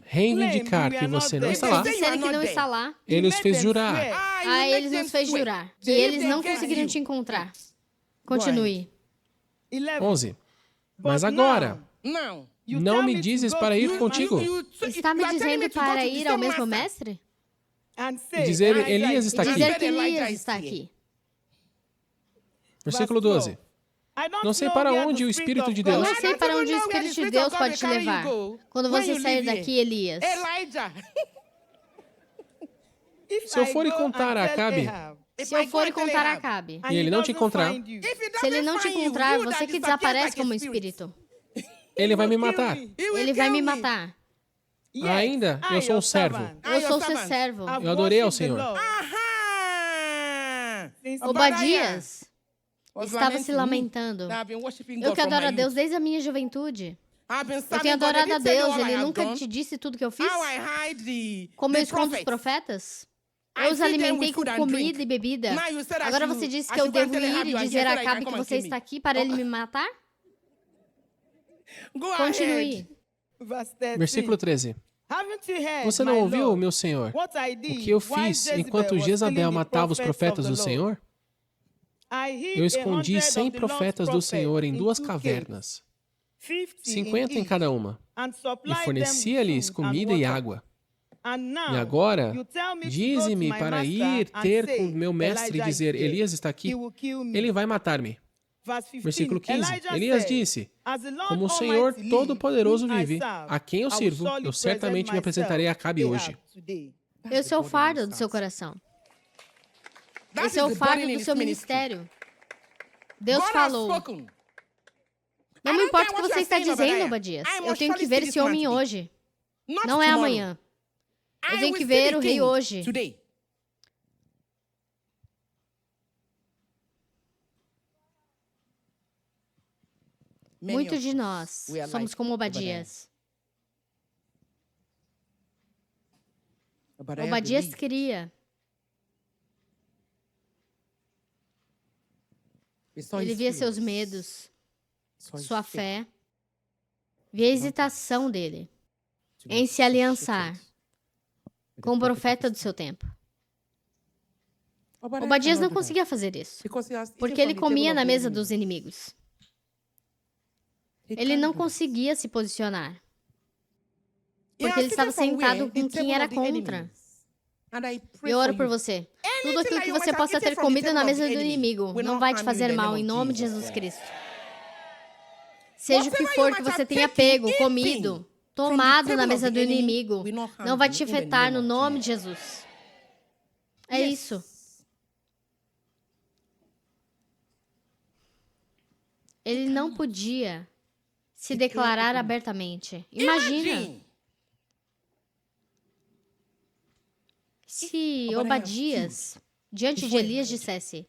D: reivindicar que você não está lá,
B: disserem que não está lá,
D: ele os fez jurar.
B: eles nos fez jurar que eles não conseguiriam te encontrar. Continue.
D: 11. Mas agora, não me dizes para ir contigo
B: Está me dizendo para ir ao mesmo mestre?
D: e dizer Elias está aqui.
B: Dizer que Elias está aqui.
D: Versículo 12. Não sei para onde o Espírito de
B: Eu
D: Deus...
B: não sei para onde o Espírito de Deus pode te levar. Quando você sair daqui, Elias.
D: Se eu for e contar a Acabe
B: Se eu for e contar a Acabe,
D: e ele não te encontrar,
B: se ele não te encontrar, você que desaparece como espírito.
D: ele vai me matar.
B: Ele vai me matar.
D: Ainda, eu sou um servo.
B: Eu sou seu servo.
D: Eu adorei ao Senhor.
B: Obadias estava se lamentando. Eu que adoro a Deus desde a minha juventude. Eu tenho adorado a Deus. Ele nunca te disse tudo que eu fiz? Como eu escondo os profetas? Eu os alimentei com comida e bebida. Agora você disse que eu devo ir e dizer a Acabe que você está aqui para ele me matar? Continue.
D: Versículo 13. Você não ouviu, meu Senhor, o que eu fiz enquanto Jezabel matava os profetas do Senhor? Eu escondi 100 profetas do Senhor em 2 cavernas, 50 em cada uma, e fornecia-lhes comida e água. E agora, dize-me para ir ter com meu mestre e dizer, Elias está aqui, ele vai matar-me. Versículo 15. Elias disse, como o Senhor Todo-Poderoso vive, a quem eu sirvo, eu certamente me apresentarei a Acabe hoje.
B: Esse é o fardo do seu coração. Esse é o fardo do seu ministério. Deus falou. Não me importa o que você está dizendo, Obadias. Eu tenho que ver esse homem hoje. Não é amanhã. Eu tenho que ver o rei hoje. Muitos de nós somos como Obadias. Obadias cria. Ele via seus medos, sua fé, via a hesitação dele em se aliançar com o profeta do seu tempo. Obadias não conseguia fazer isso, porque ele comia na mesa dos inimigos. Ele não conseguia se posicionar, porque ele estava sentado com quem era contra. Eu oro por você. Tudo aquilo que você possa ter comido na mesa do inimigo não vai te fazer mal, em nome de Jesus Cristo. Seja o que for que você tenha pego, comido, tomado na mesa do inimigo, não vai te afetar no nome de Jesus. É isso. Ele não podia se declarar abertamente. Imagina se Obadias, diante de Elias, dissesse,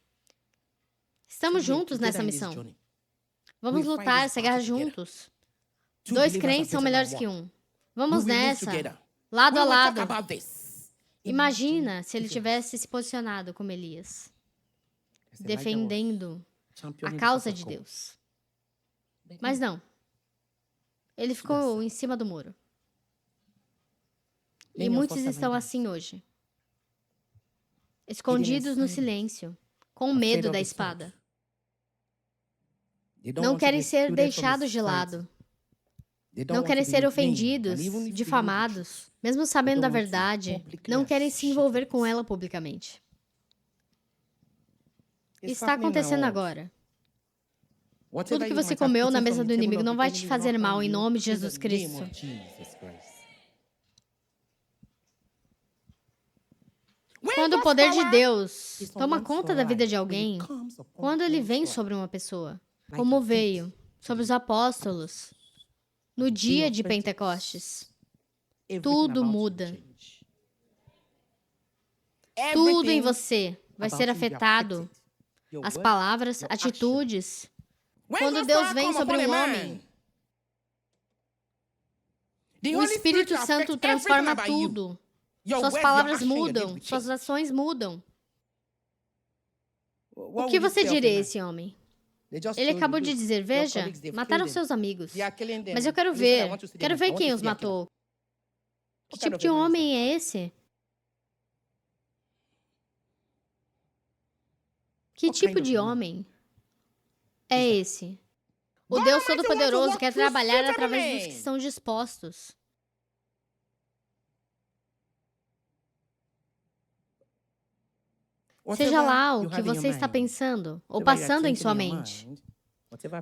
B: estamos juntos nessa missão. Vamos lutar essa guerra juntos. 2 crentes são melhores que um. Vamos nessa, lado a lado. Imagina se ele tivesse se posicionado como Elias, defendendo a causa de Deus. Mas não. Ele ficou em cima do muro. E muitos estão assim hoje. Escondidos no silêncio, com medo da espada. Não querem ser deixados de lado. Não querem ser ofendidos, difamados, mesmo sabendo da verdade, não querem se envolver com ela publicamente. Está acontecendo agora. Tudo que você comeu na mesa do inimigo não vai te fazer mal em nome de Jesus Cristo. Quando o poder de Deus toma conta da vida de alguém, quando ele vem sobre uma pessoa, como veio sobre os apóstolos, no dia de Pentecostes, tudo muda. Tudo em você vai ser afetado. As palavras, atitudes. Quando Deus vem sobre um homem, o Espírito Santo transforma tudo. Suas palavras mudam, suas ações mudam. O que você diria a esse homem? Ele acabou de dizer, veja, mataram seus amigos. Mas eu quero ver quem os matou. Que tipo de homem é esse? Que tipo de homem é esse? O Deus Todo-Poderoso quer trabalhar através dos que estão dispostos. Seja lá o que você está pensando ou passando em sua mente.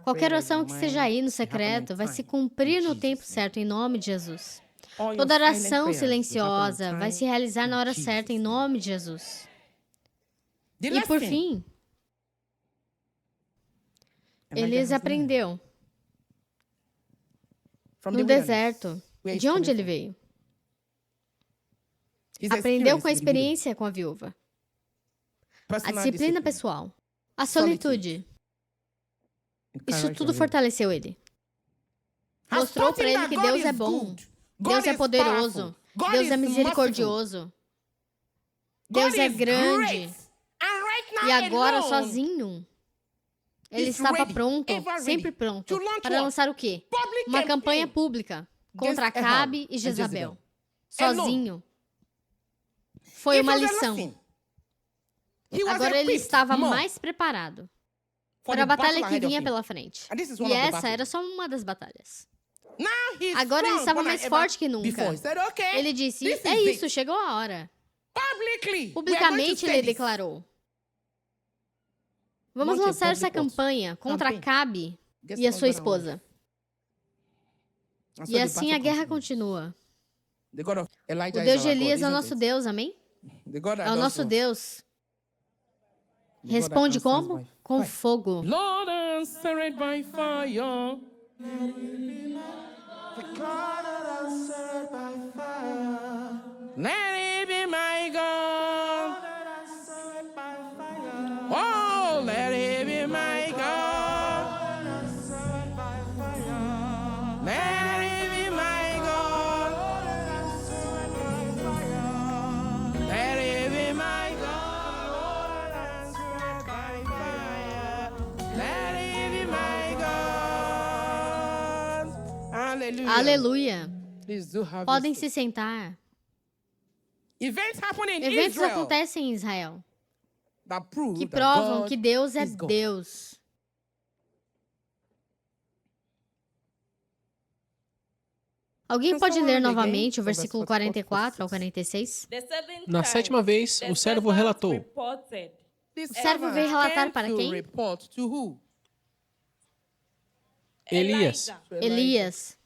B: Qualquer oração que seja aí no secreto vai se cumprir no tempo certo em nome de Jesus. Toda oração silenciosa vai se realizar na hora certa em nome de Jesus. E por fim, Elias aprendeu no deserto de onde ele veio. Aprendeu com a experiência com a viúva. A disciplina pessoal. A solitude. Isso tudo fortaleceu ele. Mostrou para ele que Deus é bom. Deus é poderoso. Deus é misericordioso. Deus é grande. E agora, sozinho, ele estava pronto, sempre pronto, para lançar o quê? Uma campanha pública contra Acabe e Jezabel. Sozinho. Foi uma lição. Agora ele estava mais preparado para a batalha que vinha pela frente. E essa era só uma das batalhas. Agora ele estava mais forte que nunca. Ele disse, é isso, chegou a hora. Publicamente ele declarou, vamos lançar essa campanha contra Acabe e a sua esposa. E assim a guerra continua. O Deus de Elias é o nosso Deus, amém? É o nosso Deus. Responde como? Com fogo.
A: Lord, answer it by fire. Let it be my God. Oh, let it be my God. Let it be my God. Let it be my God. Let it be my God. Aleluia.
B: Aleluia.
A: Please do have
B: Podem
A: your
B: se sentar.
A: Events happen in
B: Eventos
A: Israel
B: acontecem em Israel
A: that prove
B: que
A: that
B: provam
A: God
B: que Deus é
A: is God.
B: Deus. Alguém pode ler novamente o versículo 44 ao 46?
D: Na sétima vez, o servo relatou.
A: This
B: O servo veio relatar para
A: came to
B: quem?
A: report to who?
D: Elias,
B: Elias.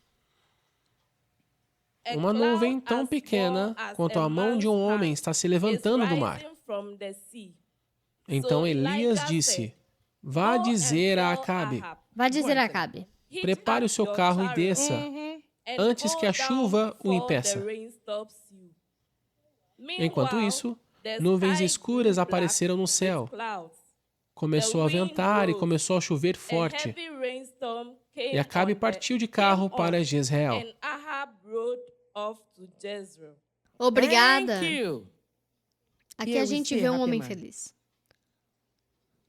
D: uma nuvem tão pequena quanto a mão de um homem está se levantando do mar. Então Elias disse, vá dizer a Acabe,
B: Vai dizer a Acabe.
D: prepare o seu carro e desça, antes que a chuva o impeça. Enquanto isso, nuvens escuras apareceram no céu. Começou a ventar e começou a chover forte. E Acabe partiu de carro para Jezreel.
B: Obrigada.
A: Thank you.
B: Aqui
A: Here
B: a
A: we
B: gente
A: see
B: vê
A: a
B: um
A: happy
B: homem
A: man.
B: feliz.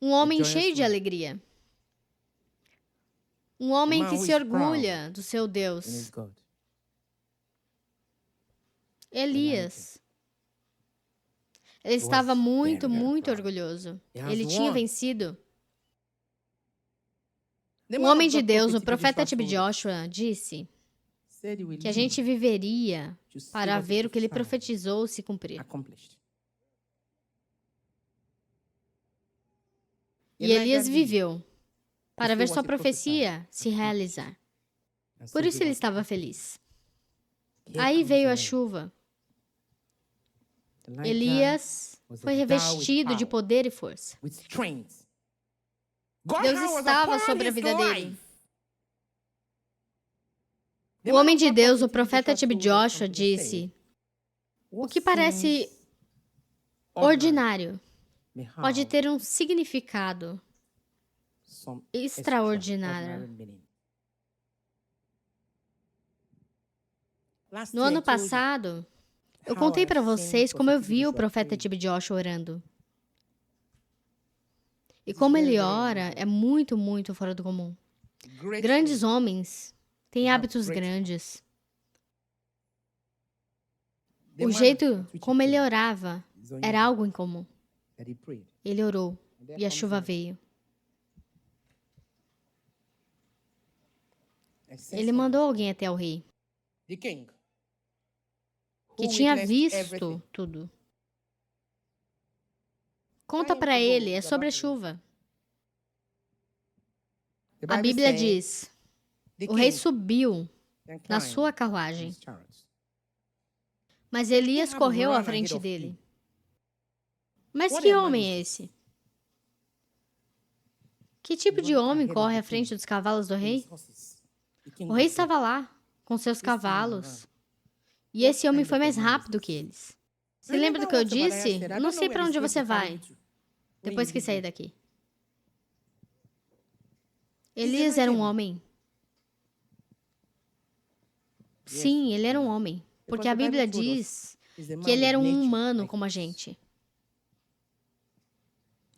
B: Um homem
A: joyous
B: cheio de
A: man.
B: alegria. Um homem
A: man
B: que
A: who
B: se
A: is
B: orgulha do seu
A: In his
B: Deus.
A: God.
B: Elias. Ele estava muito,
A: very
B: muito
A: proud.
B: orgulhoso.
A: He has
B: Ele tinha
A: won.
B: vencido.
A: The
B: O
A: man
B: homem
A: of
B: de
A: God,
B: Deus, o
A: prophet
B: profeta
A: Joshua,
B: Tib Joshua, disse
A: said he will
B: que a gente
A: live
B: viveria
A: to see
B: para
A: what he
B: ver o que ele
A: prophesied
B: profetizou se cumprir.
A: accomplished.
B: E
A: Elijah
B: Elias
A: lived
B: viveu para
A: see
B: ver
A: what
B: sua
A: he
B: profecia se realizar.
A: and so
B: Por isso
A: he
B: ele
A: was
B: estava
A: happy.
B: feliz.
A: Here
B: Aí
A: comes
B: veio
A: the
B: a
A: rain.
B: chuva.
A: Elijah
B: Elias
A: was
B: foi
A: endowed with
B: revestido de
A: power,
B: poder e força.
A: with strength. God
B: Deus
A: was
B: estava
A: upon
B: sobre a
A: his
B: vida dele.
A: life. The
B: O
A: man
B: homem
A: of
B: de
A: God,
B: Deus, o
A: prophet
B: profeta Tib
A: told us
B: Joshua,
A: something to say.
B: disse: o
A: What
B: que parece
A: seems
B: ordinário
A: may have
B: pode ter um significado
A: some
B: extraordinário.
A: extraordinary meaning. Last
B: No
A: year I
B: ano
A: told you
B: passado, eu
A: how
B: contei
A: I've
B: para
A: seen
B: vocês como eu
A: Prophet
B: vi o
A: Joshua
B: profeta
A: praying.
B: Tib Joshua orando. E como ele ora é muito, muito fora do comum.
A: Great
B: Grandes
A: men
B: homens têm hábitos grandes.
A: The
B: O
A: manner
B: jeito
A: at which he
B: como ele
A: prayed
B: orava
A: is unusual.
B: era algo incomum.
A: That he prayed.
B: Ele orou
A: And there
B: e a
A: comes
B: chuva
A: rain.
B: veio.
A: I sent
B: Ele
A: someone,
B: mandou alguém até o rei,
A: the king,
B: que
A: who
B: tinha
A: witnessed
B: visto
A: everything.
B: tudo. Conta para ele, é sobre a chuva.
A: The
B: A
A: Bible
B: Bíblia
A: says
B: diz:
A: the
B: o rei
A: king
B: subiu
A: then
B: na
A: climbed
B: sua carruagem,
A: his chariots.
B: mas Elias
A: had
B: correu
A: run
B: à
A: ahead
B: frente
A: of
B: dele.
A: him.
B: Mas
A: What
B: que
A: a man
B: homem
A: is
B: é
A: this?
B: esse? Que tipo de homem corre à frente dos cavalos do rei? O rei estava lá, com seus cavalos. E esse homem foi mais rápido que eles. Se lembra do que eu disse? Eu não sei para onde você vai depois que sair daqui. Elias era um homem. Sim, ele era um homem. Porque a Bíblia diz que ele era um humano como a gente.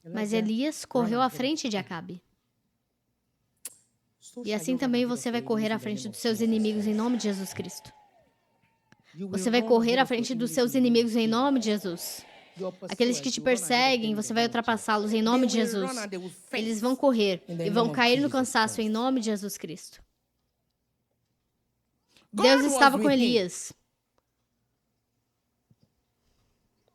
B: Mas Elias correu à frente de Acabe. E assim também você vai correr à frente dos seus inimigos em nome de Jesus Cristo. Você vai correr à frente dos seus inimigos em nome de Jesus. Aqueles que te perseguem, você vai ultrapassá-los em nome de Jesus. Eles vão correr e vão cair no cansaço em nome de Jesus Cristo. Deus estava com Elias.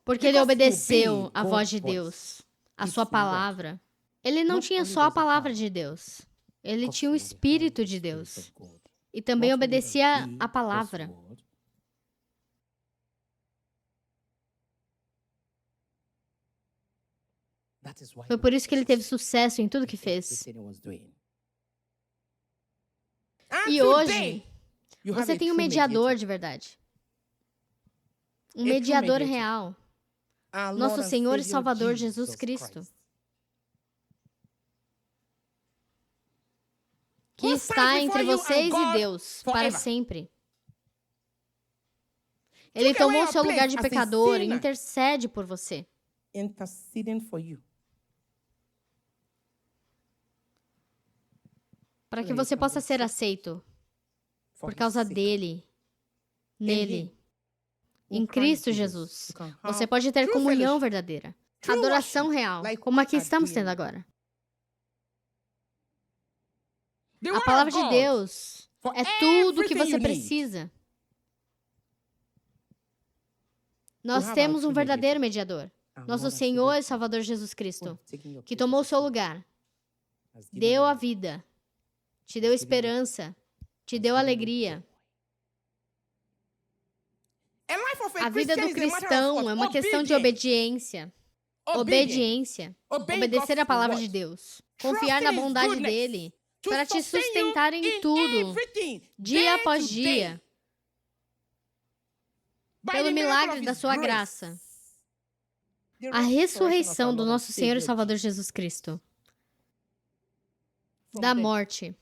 B: Porque ele obedeceu à voz de Deus, a sua palavra. Ele não tinha só a palavra de Deus. Ele tinha o Espírito de Deus. E também obedecia à palavra. Foi por isso que ele teve sucesso em tudo que fez. E hoje, você tem um mediador de verdade. Um mediador real. Nosso Senhor e Salvador Jesus Cristo. Que está entre vocês e Deus para sempre. Ele tomou seu lugar de pecador e intercede por você. Para que você possa ser aceito por causa dele, nele, em Cristo Jesus. Você pode ter comunhão verdadeira, adoração real, como aqui estamos tendo agora. A palavra de Deus é tudo o que você precisa. Nós temos um verdadeiro mediador, nosso Senhor e Salvador Jesus Cristo, que tomou o seu lugar, deu a vida, te deu esperança, te deu alegria. A vida do cristão é uma questão de obediência. Obediência. Obedecer a palavra de Deus. Confiar na bondade dele para te sustentar em tudo, dia após dia. Pelo milagre da sua graça. A ressurreição do nosso Senhor e Salvador Jesus Cristo. Da morte.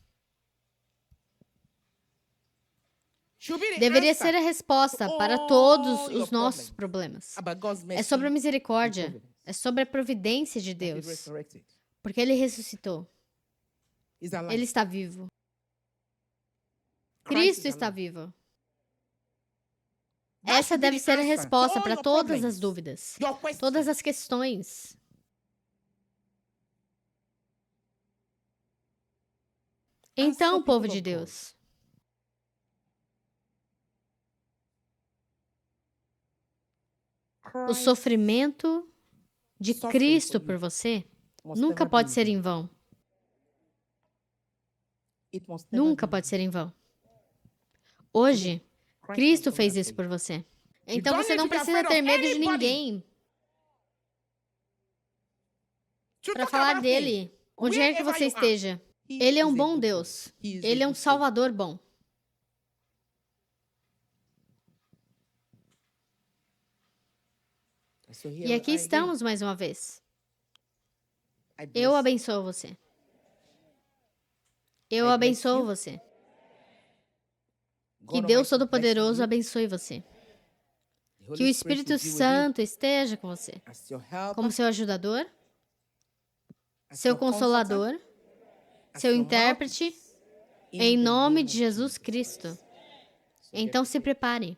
B: Deveria ser a resposta para todos os nossos problemas. É sobre a misericórdia. É sobre a providência de Deus. Porque Ele ressuscitou. Ele está vivo. Cristo está vivo. Essa deve ser a resposta para todas as dúvidas, todas as questões. Então, povo de Deus, o sofrimento de Cristo por você nunca pode ser em vão. Nunca pode ser em vão. Hoje, Cristo fez isso por você. Então você não precisa ter medo de ninguém para falar dele, onde quer que você esteja. Ele é um bom Deus. Ele é um Salvador bom. E aqui estamos mais uma vez. Eu abençoo você. Eu abençoo você. Que Deus Todo-Poderoso abençoe você. Que o Espírito Santo esteja com você. Como seu ajudador, seu consolador, seu intérprete, em nome de Jesus Cristo. Então se prepare.